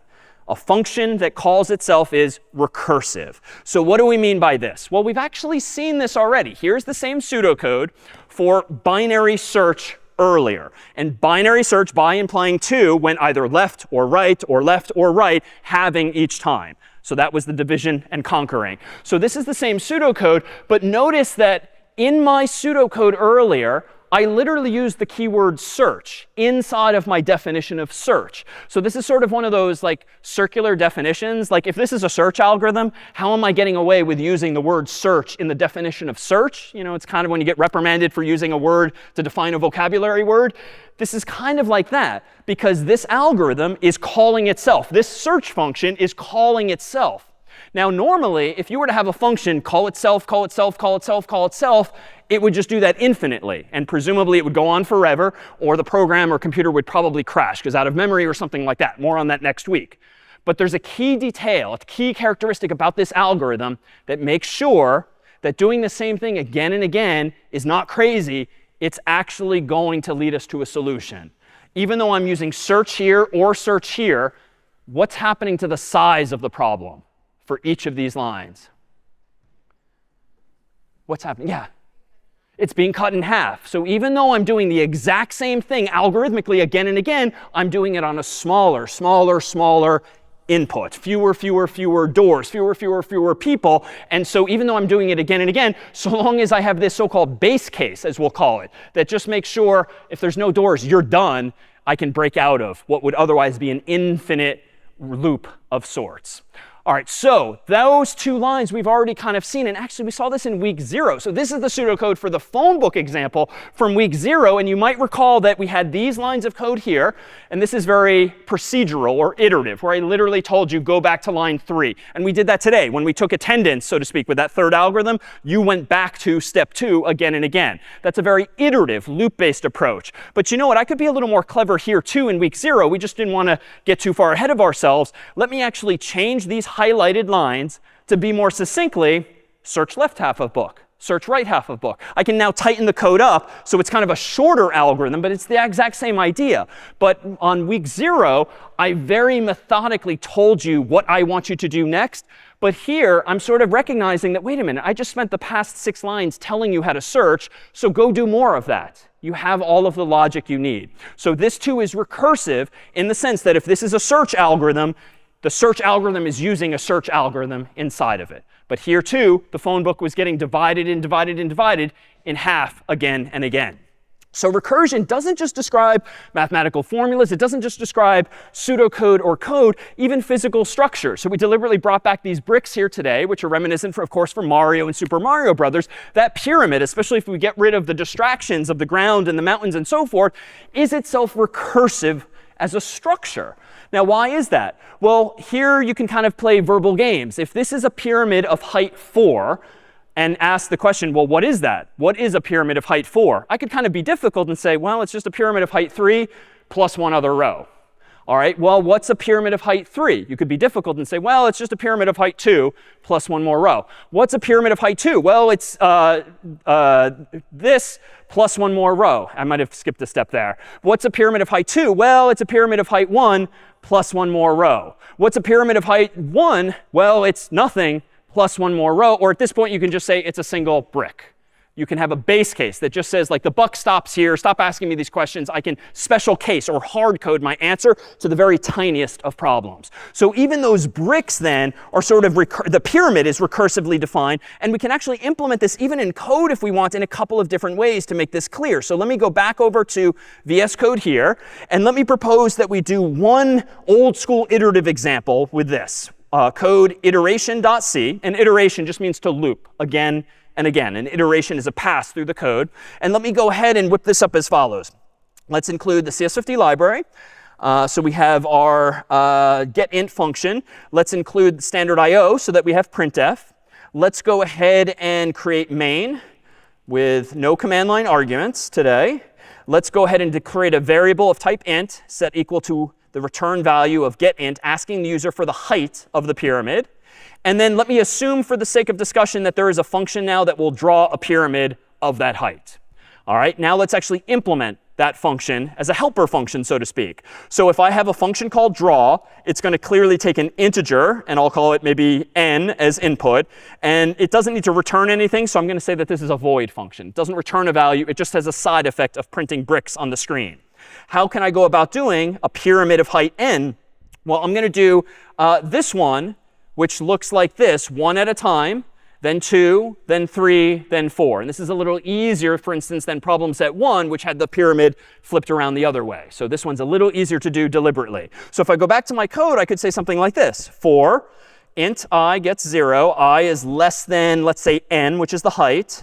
A function that calls itself is recursive. So what do we mean by this? Well, we've actually seen this already. Here's the same pseudocode for binary search earlier. And binary search, by implying 2, went either left or right, halving each time. So that was the division and conquering. So this is the same pseudocode, but notice that in my pseudocode earlier, I literally used the keyword search inside of my definition of search. So this is sort of one of those like circular definitions. Like if this is a search algorithm, how am I getting away with using the word search in the definition of search? You know, it's kind of when you get reprimanded for using a word to define a vocabulary word. This is kind of like that because this algorithm is calling itself. This search function is calling itself. Now, normally, if you were to have a function call itself, call itself, call itself, call itself, it would just do that infinitely. And presumably, it would go on forever, or the program or computer would probably crash because out of memory or something like that. More on that next week. But there's a key detail, a key characteristic about this algorithm that makes sure that doing the same thing again and again is not crazy. It's actually going to lead us to a solution. Even though I'm using search here or search here, what's happening to the size of the problem for each of these lines? What's happening? Yeah. It's being cut in half. So even though I'm doing the exact same thing algorithmically again and again, I'm doing it on a smaller input. Fewer doors, fewer people. And so even though I'm doing it again and again, so long as I have this so-called base case, as we'll call it, that just makes sure if there's no doors, you're done, I can break out of what would otherwise be an infinite loop of sorts. All right, so those two lines we've already kind of seen. And actually, we saw this in week 0. So this is the pseudocode for the phone book example from week 0. And you might recall that we had these lines of code here. And this is very procedural or iterative, where I literally told you, go back to line 3. And we did that today. When we took attendance, so to speak, with that third algorithm, you went back to step 2 again and again. That's a very iterative, loop-based approach. But you know what? I could be a little more clever here, too, in week 0. We just didn't want to get too far ahead of ourselves. Let me actually change these highlighted lines to be more succinctly search left half of book, search right half of book. I can now tighten the code up so it's kind of a shorter algorithm, but it's the exact same idea. But on week 0, I very methodically told you what I want you to do next. But here, I'm sort of recognizing that, wait a minute, I just spent the past 6 lines telling you how to search, so go do more of that. You have all of the logic you need. So this, too, is recursive in the sense that if this is a search algorithm, the search algorithm is using a search algorithm inside of it. But here, too, the phone book was getting divided in half again and again. So recursion doesn't just describe mathematical formulas. It doesn't just describe pseudocode or code, even physical structure. So we deliberately brought back these bricks here today, which are reminiscent, of course, from Mario and Super Mario Brothers. That pyramid, especially if we get rid of the distractions of the ground and the mountains and so forth, is itself recursive as a structure. Now, why is that? Well, here you can kind of play verbal games. If this is a pyramid of height 4, and ask the question, well, what is that? What is a pyramid of height 4? I could kind of be difficult and say, well, it's just a pyramid of height 3 plus one other row. All right, well, what's a pyramid of height 3? You could be difficult and say, well, it's just a pyramid of height 2 plus one more row. What's a pyramid of height 2? Well, it's this plus one more row. I might have skipped a step there. What's a pyramid of height 2? Well, it's a pyramid of height 1 plus one more row. What's a pyramid of height 1? Well, it's nothing plus one more row. Or at this point, you can just say it's a single brick. You can have a base case that just says, like, the buck stops here. Stop asking me these questions. I can special case or hard code my answer to the very tiniest of problems. So even those bricks then are sort of, the pyramid is recursively defined. And we can actually implement this even in code if we want in a couple of different ways to make this clear. So let me go back over to VS Code here. And let me propose that we do one old school iterative example with this. Code iteration.c. And iteration just means to loop again and again. An iteration is a pass through the code. And let me go ahead and whip this up as follows. Let's include the CS50 library. So we have our getInt function. Let's include standard IO so that we have printf. Let's go ahead and create main with no command line arguments today. Let's go ahead and create a variable of type int set equal to the return value of getInt, asking the user for the height of the pyramid. And then let me assume for the sake of discussion that there is a function now that will draw a pyramid of that height. All right, now let's actually implement that function as a helper function, so to speak. So if I have a function called draw, it's going to clearly take an integer, and I'll call it maybe n as input. And it doesn't need to return anything, so I'm going to say that this is a void function. It doesn't return a value. It just has a side effect of printing bricks on the screen. How can I go about doing a pyramid of height n? Well, I'm going to do this one which looks like this, 1 at a time, then 2, then 3, then 4. And this is a little easier, for instance, than problem set 1, which had the pyramid flipped around the other way. So this one's a little easier to do deliberately. So if I go back to my code, I could say something like this. For int I gets 0, I is less than, let's say, n, which is the height,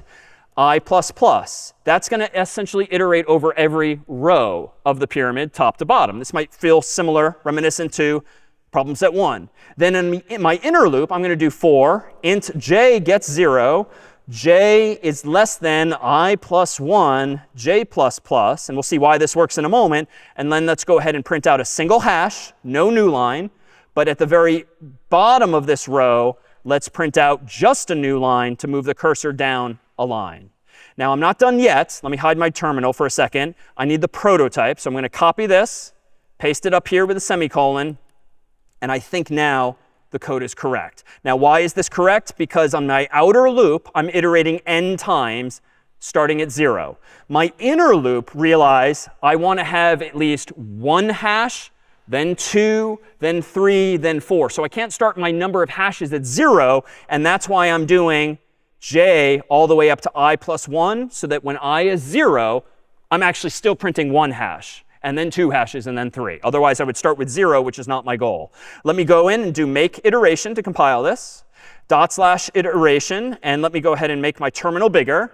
I++. That's going to essentially iterate over every row of the pyramid, top to bottom. This might feel similar, reminiscent to problem set 1. Then in my inner loop, I'm going to do for int j gets 0, j is less than I plus 1, j++, and we'll see why this works in a moment. And then let's go ahead and print out a single hash, no new line. But at the very bottom of this row, let's print out just a new line to move the cursor down a line. Now, I'm not done yet. Let me hide my terminal for a second. I need the prototype. So I'm going to copy this, paste it up here with a semicolon. And I think now the code is correct. Now, why is this correct? Because on my outer loop, I'm iterating n times, starting at 0. My inner loop, realize I want to have at least 1 hash, then 2, then 3, then 4. So I can't start my number of hashes at 0. And that's why I'm doing j all the way up to I plus 1, so that when I is 0, I'm actually still printing 1 hash, and then 2 hashes, and then 3. Otherwise, I would start with 0, which is not my goal. Let me go in and do make iteration to compile this. /iteration. And let me go ahead and make my terminal bigger.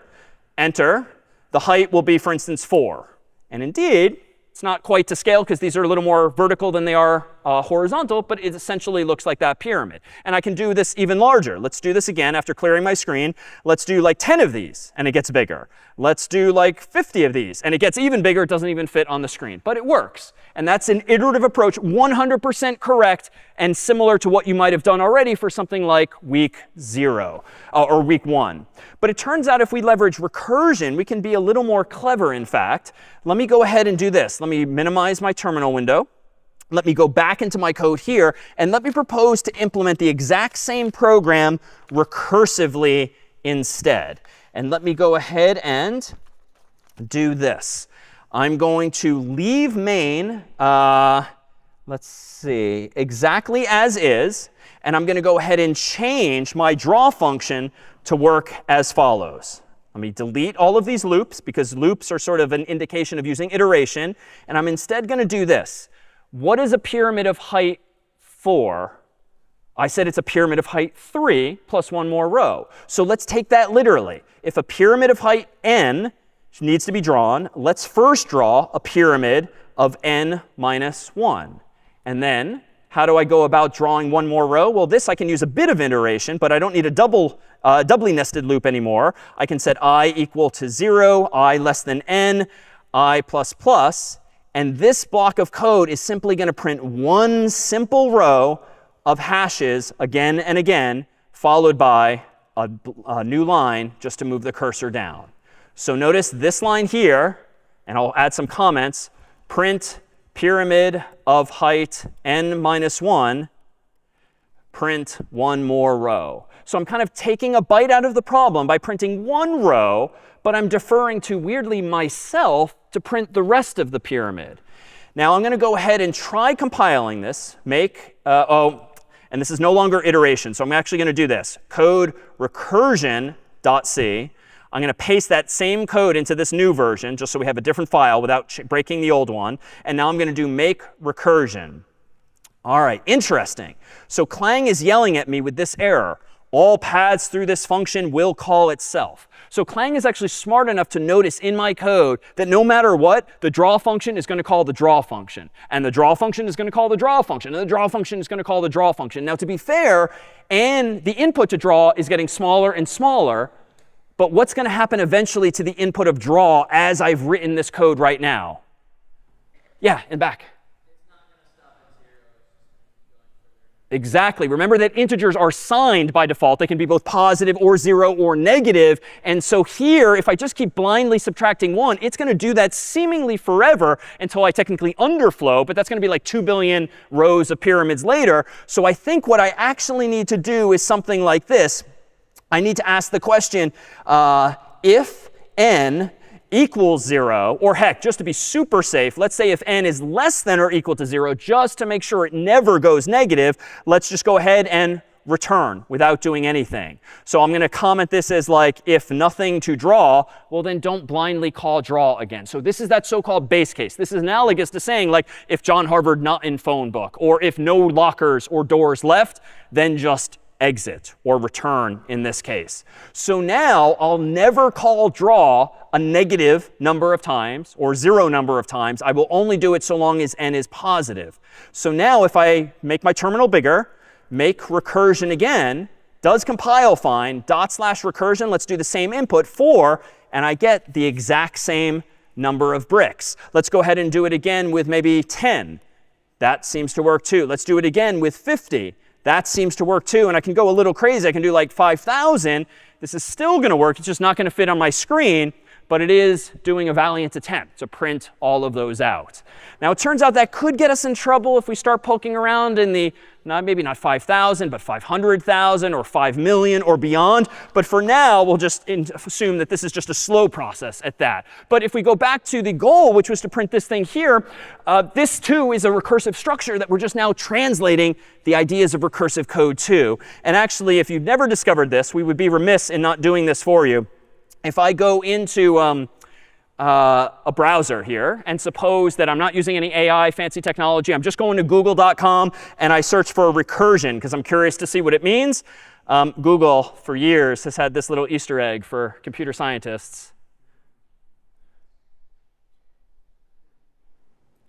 Enter. The height will be, for instance, 4. And indeed, it's not quite to scale because these are a little more vertical than they are horizontal, but it essentially looks like that pyramid. And I can do this even larger. Let's do this again after clearing my screen. Let's do like 10 of these, and it gets bigger. Let's do like 50 of these, and it gets even bigger. It doesn't even fit on the screen, but it works. And that's an iterative approach, 100% correct, and similar to what you might have done already for something like week 0 or week 1. But it turns out if we leverage recursion, we can be a little more clever, in fact. Let me go ahead and do this. Let me minimize my terminal window. Let me go back into my code here, and let me propose to implement the exact same program recursively instead. And let me go ahead and do this. I'm going to leave main, let's see, exactly as is. And I'm going to go ahead and change my draw function to work as follows. Let me delete all of these loops, because loops are sort of an indication of using iteration. And I'm instead going to do this. What is a pyramid of height 4? I said it's a pyramid of height 3 plus 1 more row. So let's take that literally. If a pyramid of height n needs to be drawn, let's first draw a pyramid of n minus 1. And then how do I go about drawing 1 more row? Well, this I can use a bit of iteration, but I don't need a doubly nested loop anymore. I can set I equal to 0, I less than n, I plus plus. And this block of code is simply going to print 1 simple row of hashes again and again, followed by a new line just to move the cursor down. So notice this line here, and I'll add some comments, print pyramid of height n minus 1, print 1 more row. So I'm kind of taking a bite out of the problem by printing 1 row, but I'm deferring to, weirdly, myself to print the rest of the pyramid. Now I'm going to go ahead and try compiling this. And this is no longer iteration, so I'm actually going to do this. Code recursion.c. I'm going to paste that same code into this new version, just so we have a different file without breaking the old one. And now I'm going to do make recursion. All right, interesting. So Clang is yelling at me with this error. All paths through this function will call itself. So Clang is actually smart enough to notice in my code that no matter what, the draw function is going to call the draw function. And the draw function is going to call the draw function. And the draw function is going to call the draw function. Now, to be fair, and the input to draw is getting smaller and smaller. But what's going to happen eventually to the input of draw as I've written this code right now? Yeah, and back. Exactly. Remember that integers are signed by default. They can be both positive or 0 or negative. And so here, if I just keep blindly subtracting 1, it's going to do that seemingly forever until I technically underflow. But that's going to be like 2 billion rows of pyramids later. So I think what I actually need to do is something like this. I need to ask the question, if n equals 0, or heck, just to be super safe, let's say if n is less than or equal to 0, just to make sure it never goes negative, let's just go ahead and return without doing anything. So I'm going to comment this as like, if nothing to draw, well, then don't blindly call draw again. So this is that so-called base case. This is analogous to saying, like, if John Harvard not in phone book, or if no lockers or doors left, then just exit or return in this case. So now I'll never call draw a negative number of times or 0 number of times. I will only do it so long as n is positive. So now if I make my terminal bigger, make recursion again, does compile fine, /recursion, let's do the same input, 4, and I get the exact same number of bricks. Let's go ahead and do it again with maybe 10. That seems to work too. Let's do it again with 50. That seems to work too. And I can go a little crazy. I can do like 5,000. This is still going to work. It's just not going to fit on my screen. But it is doing a valiant attempt to print all of those out. Now, it turns out that could get us in trouble if we start poking around in the, maybe not 5,000, but 500,000 or 5 million or beyond. But for now, we'll just assume that this is just a slow process at that. But if we go back to the goal, which was to print this thing here, this too is a recursive structure that we're just now translating the ideas of recursive code to. And actually, if you've never discovered this, we would be remiss in not doing this for you. If I go into a browser here and suppose that I'm not using any AI, fancy technology, I'm just going to google.com and I search for recursion because I'm curious to see what it means. Google, for years, has had this little Easter egg for computer scientists.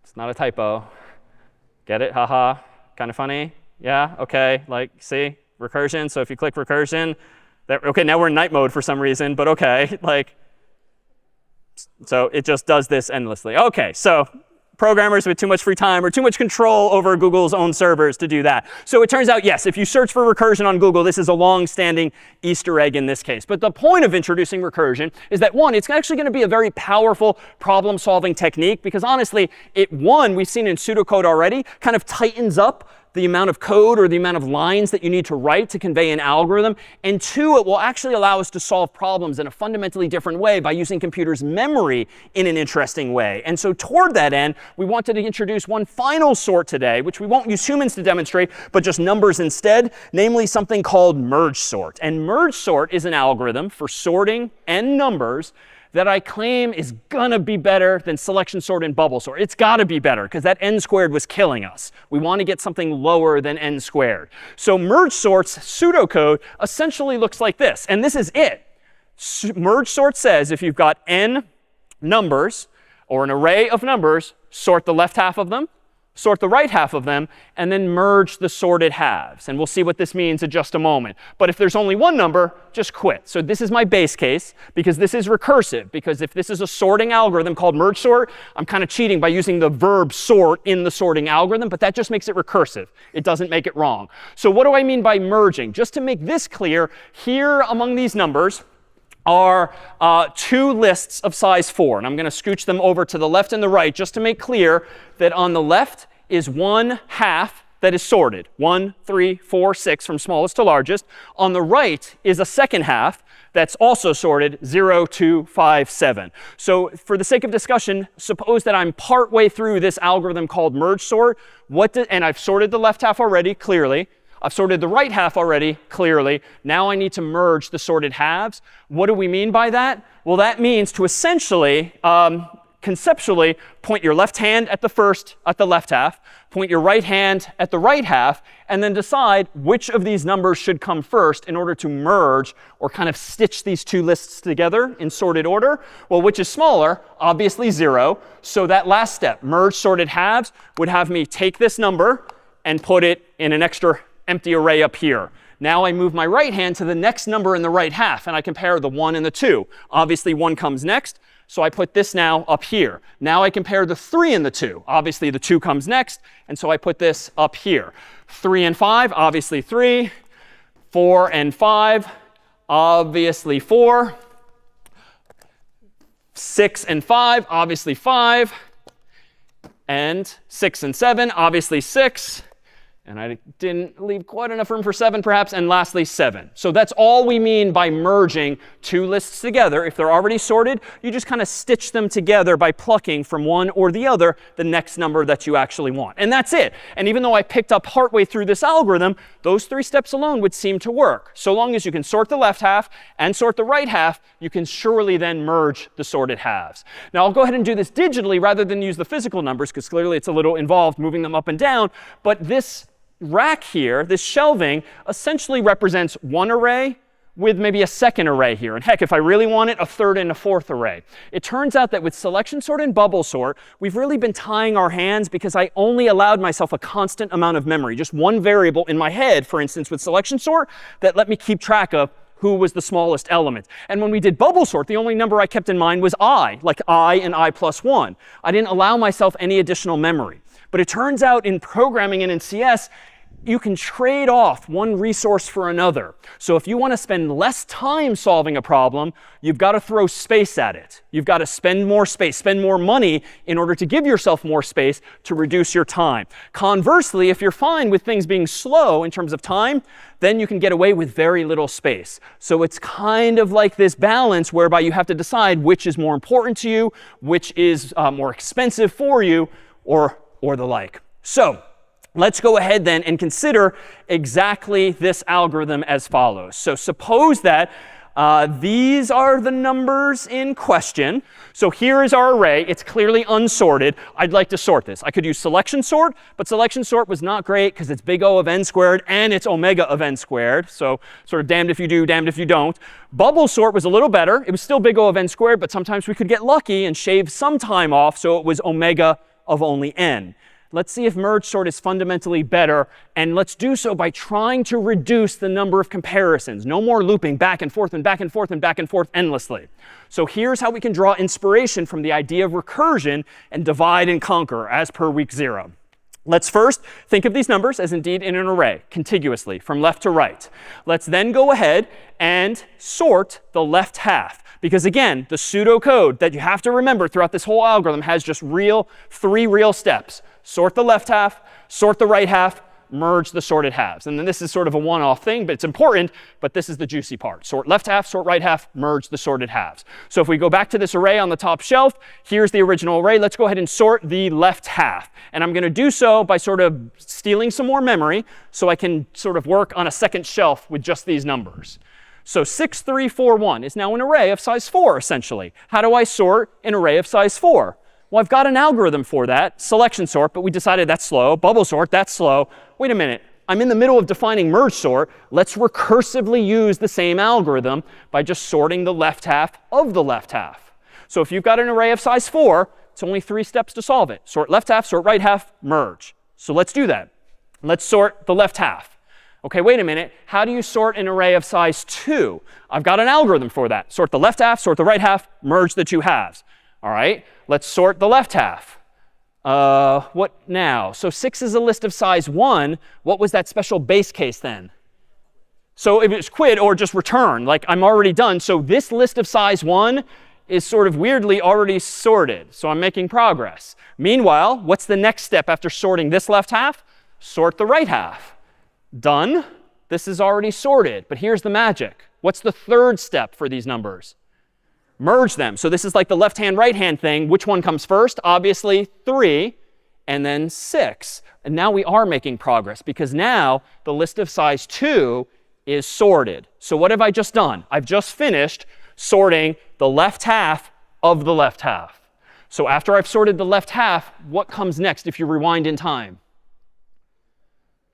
It's not a typo. Get it? Haha. Kind of funny? Yeah? OK. Like, see? Recursion. So if you click recursion, OK, now we're in night mode for some reason, but OK, like, so it just does this endlessly. OK, so programmers with too much free time or too much control over Google's own servers to do that. So it turns out, yes, if you search for recursion on Google, this is a long-standing Easter egg in this case. But the point of introducing recursion is that, one, it's actually going to be a very powerful problem-solving technique because, honestly, we've seen in pseudocode already, kind of tightens up the amount of code or the amount of lines that you need to write to convey an algorithm. And 2, it will actually allow us to solve problems in a fundamentally different way by using computers' memory in an interesting way. And so toward that end, we wanted to introduce one final sort today, which we won't use humans to demonstrate, but just numbers instead, namely something called merge sort. And merge sort is an algorithm for sorting n numbers that I claim is going to be better than selection sort and bubble sort. It's got to be better because that n squared was killing us. We want to get something lower than n squared. So merge sort's pseudocode essentially looks like this. And this is it. Merge sort says if you've got n numbers or an array of numbers, sort the left half of them, sort the right half of them, and then merge the sorted halves. And we'll see what this means in just a moment. But if there's only one number, just quit. So this is my base case because this is recursive. Because if this is a sorting algorithm called merge sort, I'm kind of cheating by using the verb sort in the sorting algorithm. But that just makes it recursive. It doesn't make it wrong. So what do I mean by merging? Just to make this clear, here among these numbers are 2 lists of size 4. And I'm going to scooch them over to the left and the right just to make clear that on the left is 1/2 that is sorted. 1, 3, 4, 6 from smallest to largest. On the right is a second half that's also sorted 0, 2, 5, 7. So for the sake of discussion, suppose that I'm partway through this algorithm called merge sort. And I've sorted the left half already, clearly. I've sorted the right half already, clearly. Now I need to merge the sorted halves. What do we mean by that? Well, that means to essentially, conceptually, point your left hand at the left half, point your right hand at the right half, and then decide which of these numbers should come first in order to merge or kind of stitch these 2 lists together in sorted order. Well, which is smaller? Obviously 0. So that last step, merge sorted halves, would have me take this number and put it in an extra empty array up here. Now I move my right hand to the next number in the right half, and I compare the 1 and the 2. Obviously, 1 comes next, so I put this now up here. Now I compare the 3 and the 2. Obviously, the 2 comes next, and so I put this up here. 3 and 5, obviously 3. 4 and 5, obviously 4. 6 and 5, obviously 5. And 6 and 7, obviously 6. And I didn't leave quite enough room for 7, perhaps. And lastly, 7. So that's all we mean by merging two lists together. If they're already sorted, you just kind of stitch them together by plucking from one or the other the next number that you actually want. And that's it. And even though I picked up partway through this algorithm, those 3 steps alone would seem to work. So long as you can sort the left half and sort the right half, you can surely then merge the sorted halves. Now, I'll go ahead and do this digitally rather than use the physical numbers, because clearly it's a little involved moving them up and down. But this rack here, this shelving, essentially represents one array with maybe a second array here. And heck, if I really want it, a third and a fourth array. It turns out that with selection sort and bubble sort, we've really been tying our hands because I only allowed myself a constant amount of memory, just one variable in my head, for instance, with selection sort, that let me keep track of who was the smallest element. And when we did bubble sort, the only number I kept in mind was I, like I and I plus 1. I didn't allow myself any additional memory. But it turns out in programming and in CS, you can trade off one resource for another. So if you want to spend less time solving a problem, you've got to throw space at it. You've got to spend more space, spend more money in order to give yourself more space to reduce your time. Conversely, if you're fine with things being slow in terms of time, then you can get away with very little space. So it's kind of like this balance whereby you have to decide which is more important to you, which is more expensive for you, or the like. So let's go ahead then and consider exactly this algorithm as follows. So suppose that these are the numbers in question. So here is our array. It's clearly unsorted. I'd like to sort this. I could use selection sort, but selection sort was not great because it's big O of n squared and it's omega of n squared. So sort of damned if you do, damned if you don't. Bubble sort was a little better. It was still big O of n squared, but sometimes we could get lucky and shave some time off. So it was omega of only n. Let's see if merge sort is fundamentally better. And let's do so by trying to reduce the number of comparisons. No more looping back and forth and back and forth and back and forth endlessly. So here's how we can draw inspiration from the idea of recursion and divide and conquer as per week 0. Let's first think of these numbers as indeed in an array, contiguously, from left to right. Let's then go ahead and sort the left half. Because again, the pseudocode that you have to remember throughout this whole algorithm has just 3 real steps. Sort the left half, sort the right half, merge the sorted halves. And then this is sort of a one-off thing, but it's important. But this is the juicy part. Sort left half, sort right half, merge the sorted halves. So if we go back to this array on the top shelf, here's the original array. Let's go ahead and sort the left half. And I'm going to do so by sort of stealing some more memory so I can sort of work on a second shelf with just these numbers. So 6, 3, 4, 1 is now an array of size 4, essentially. How do I sort an array of size 4? Well, I've got an algorithm for that, selection sort, but we decided that's slow. Bubble sort, that's slow. Wait a minute. I'm in the middle of defining merge sort. Let's recursively use the same algorithm by just sorting the left half of the left half. So if you've got an array of size 4, it's only 3 steps to solve it. Sort left half, sort right half, merge. So let's do that. Let's sort the left half. OK, wait a minute. How do you sort an array of size 2? I've got an algorithm for that. Sort the left half, sort the right half, merge the 2 halves. All right, let's sort the left half. What now? So 6 is a list of size 1. What was that special base case then? So if it's quit or just return, like I'm already done. So this list of size 1 is sort of weirdly already sorted. So I'm making progress. Meanwhile, what's the next step after sorting this left half? Sort the right half. Done. This is already sorted. But here's the magic. What's the third step for these numbers? Merge them. So this is like the left-hand, right-hand thing. Which one comes first? Obviously 3, and then 6. And now we are making progress because now the list of size 2 is sorted. So what have I just done? I've just finished sorting the left half of the left half. So after I've sorted the left half, what comes next if you rewind in time?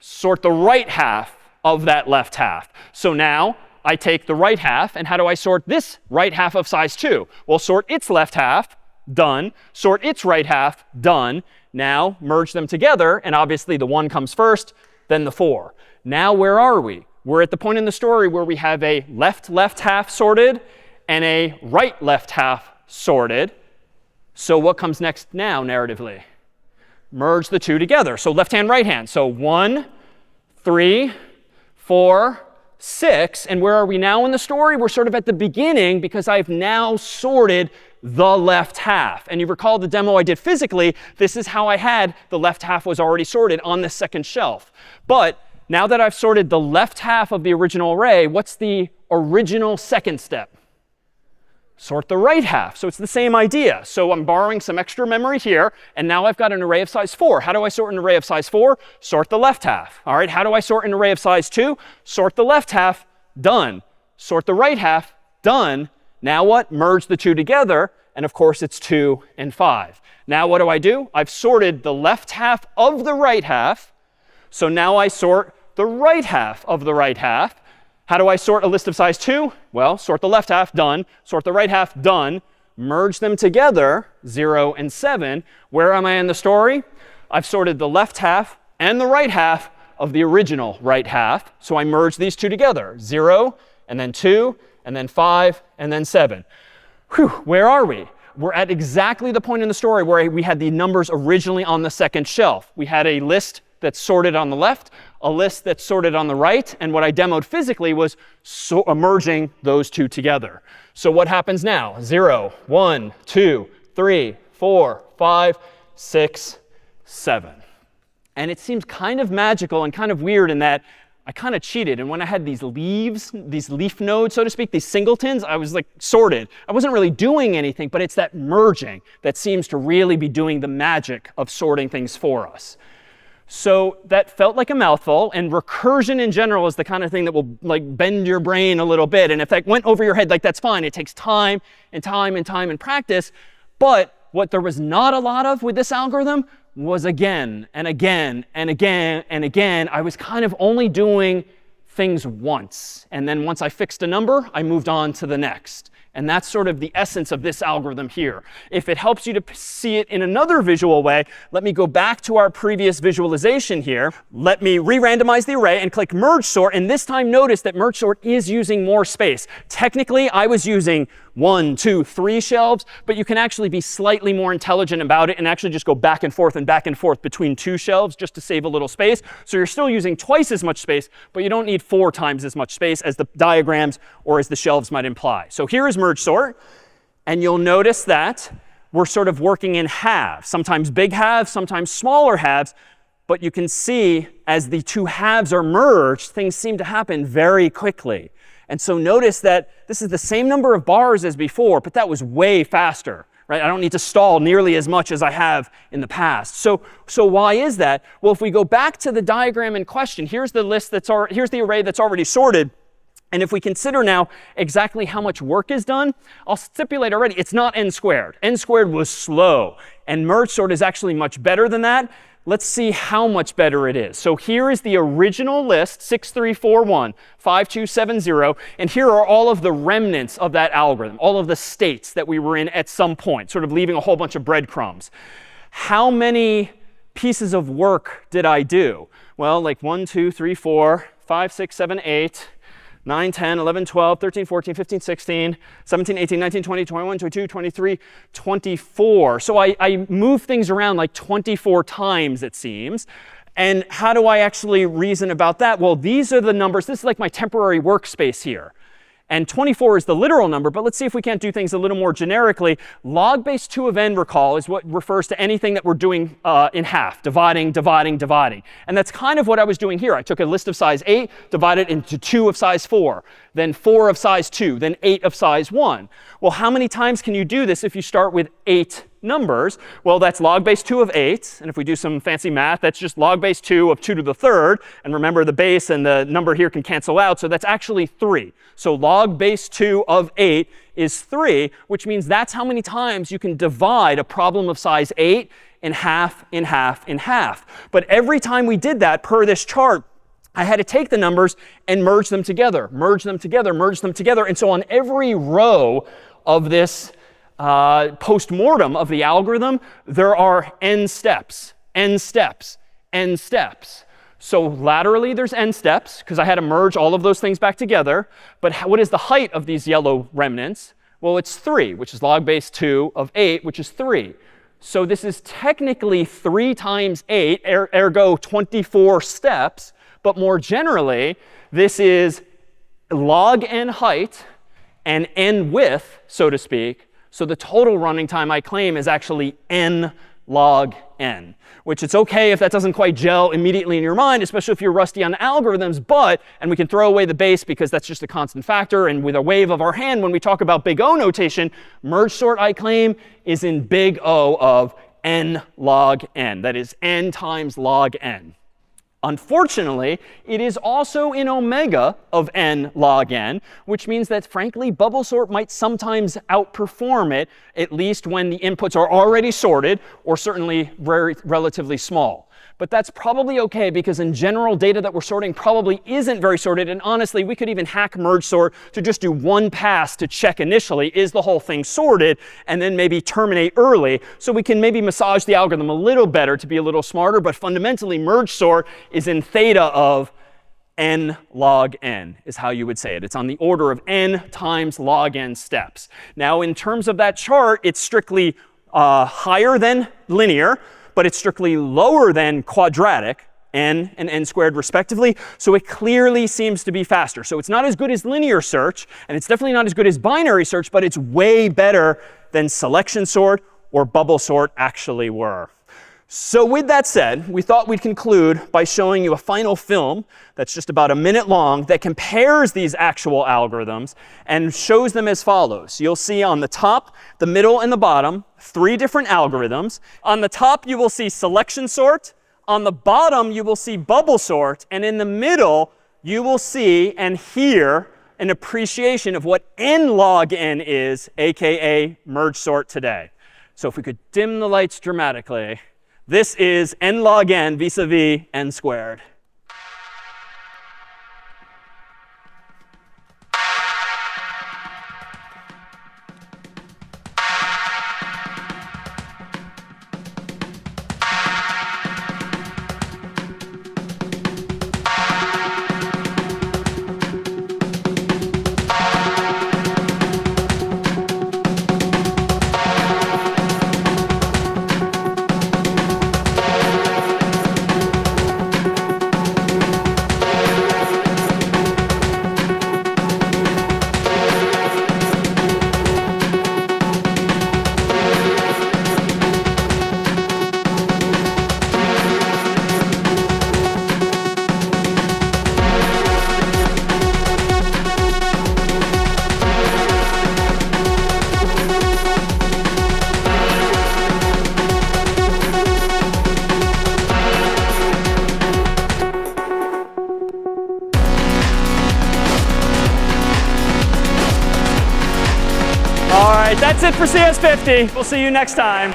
Sort the right half of that left half. So now I take the right half, and how do I sort this right half of size 2? Well, sort its left half, done. Sort its right half, done. Now merge them together, and obviously the 1 comes first, then the 4. Now where are we? We're at the point in the story where we have a left half sorted and a right left half sorted. So what comes next now narratively? Merge the 2 together. So left hand, right hand. So 1, 3, 4, 6. And where are we now in the story? We're sort of at the beginning because I've now sorted the left half. And you recall the demo I did physically, this is how I had the left half was already sorted on the second shelf. But now that I've sorted the left half of the original array, what's the original second step? Sort the right half. So it's the same idea. So I'm borrowing some extra memory here, and now I've got an array of size 4. How do I sort an array of size 4? Sort the left half. All right, how do I sort an array of size 2? Sort the left half. Done. Sort the right half. Done. Now what? Merge the two together. And of course, it's 2 and 5. Now what do? I've sorted the left half of the right half. So now I sort the right half of the right half. How do I sort a list of size 2? Well, sort the left half. Done. Sort the right half. Done. Merge them together, 0 and 7. Where am I in the story? I've sorted the left half and the right half of the original right half. So I merge these two together, 0 and then 2 and then 5 and then 7. Whew, where are we? We're at exactly the point in the story where we had the numbers originally on the second shelf. We had a list that's sorted on the left, a list that's sorted on the right, and what I demoed physically was merging those two together. So what happens now? 0, 1, 2, 3, 4, 5, 6, 7. And it seems kind of magical and kind of weird in that I kind of cheated. And when I had these leaves, these leaf nodes, so to speak, these singletons, I was like sorted. I wasn't really doing anything, but it's that merging that seems to really be doing the magic of sorting things for us. So that felt like a mouthful, and recursion in general is the kind of thing that will like bend your brain a little bit. And if that went over your head, like that's fine. It takes time and time and time and practice. But what there was not a lot of with this algorithm was again and again and again and again. I was kind of only doing things once. And then once I fixed a number, I moved on to the next. And that's sort of the essence of this algorithm here. If it helps you to see it in another visual way, let me go back to our previous visualization here. Let me re-randomize the array and click merge sort. And this time notice that merge sort is using more space. Technically, I was using 1, 2, 3 shelves, but you can actually be slightly more intelligent about it and actually just go back and forth between 2 shelves just to save a little space. So you're still using twice as much space, but you don't need 4 times as much space as the diagrams or as the shelves might imply. So here is merge sort, and you'll notice that we're sort of working in halves, sometimes big halves, sometimes smaller halves. But you can see as the 2 halves are merged, things seem to happen very quickly. And so notice that this is the same number of bars as before, but that was way faster, right? I don't need to stall nearly as much as I have in the past. So why is that? Well, if we go back to the diagram in question, here's the list here's the array that's already sorted. And if we consider now exactly how much work is done, I'll stipulate already, it's not n squared. N squared was slow. And merge sort is actually much better than that. Let's see how much better it is. So here is the original list, 6341, 5270. And here are all of the remnants of that algorithm, all of the states that we were in at some point, sort of leaving a whole bunch of breadcrumbs. How many pieces of work did I do? Well, like 1, 2, 3, 4, 5, 6, 7, 8. 9, 10, 11, 12, 13, 14, 15, 16, 17, 18, 19, 20, 21, 22, 23, 24. So I move things around like 24 times, it seems. And how do I actually reason about that? Well, these are the numbers. This is like my temporary workspace here. And 24 is the literal number, but let's see if we can't do things a little more generically. Log base 2 of n, recall, is what refers to anything that we're doing in half, dividing, dividing, dividing. And that's kind of what I was doing here. I took a list of size 8, divided it into 2 of size 4, then 4 of size 2, then 8 of size 1. Well, how many times can you do this if you start with 8 numbers? Well, that's log base 2 of 8. And if we do some fancy math, that's just log base 2 of 2 to the 3rd. And remember, the base and the number here can cancel out. So that's actually 3. So log base 2 of 8 is 3, which means that's how many times you can divide a problem of size 8 in half, in half, in half. But every time we did that, per this chart, I had to take the numbers and merge them together, merge them together, merge them together. And so on every row of this post-mortem of the algorithm, there are n steps, n steps, n steps. So laterally, there's n steps, because I had to merge all of those things back together. But what is the height of these yellow remnants? Well, it's 3, which is log base 2 of 8, which is 3. So this is technically 3 times 8, ergo 24 steps. But more generally, this is log n height and n width, so to speak, So the total running time I claim is actually n log n, which it's OK if that doesn't quite gel immediately in your mind, especially if you're rusty on algorithms. But, and we can throw away the base because that's just a constant factor. And with a wave of our hand, when we talk about big O notation, merge sort, I claim, is in big O of n log n. That is n times log n. Unfortunately, it is also in omega of n log n, which means that, frankly, bubble sort might sometimes outperform it, at least when the inputs are already sorted or certainly relatively small. But that's probably OK, because in general, data that we're sorting probably isn't very sorted. And honestly, we could even hack merge sort to just do one pass to check initially, is the whole thing sorted, and then maybe terminate early. So we can maybe massage the algorithm a little better to be a little smarter. But fundamentally, merge sort is in theta of n log n, is how you would say it. It's on the order of n times log n steps. Now, in terms of that chart, it's strictly higher than linear, but it's strictly lower than quadratic, n and n squared respectively. So it clearly seems to be faster. So it's not as good as linear search, and it's definitely not as good as binary search, but it's way better than selection sort or bubble sort actually were. So with that said, we thought we'd conclude by showing you a final film that's just about a minute long that compares these actual algorithms and shows them as follows. You'll see on the top, the middle, and the bottom, 3 different algorithms. On the top, you will see selection sort. On the bottom, you will see bubble sort. And in the middle, you will see and hear an appreciation of what n log n is, aka merge sort today. So if we could dim the lights dramatically. This is n log n vis-a-vis n squared. All right, that's it for CS50. We'll see you next time.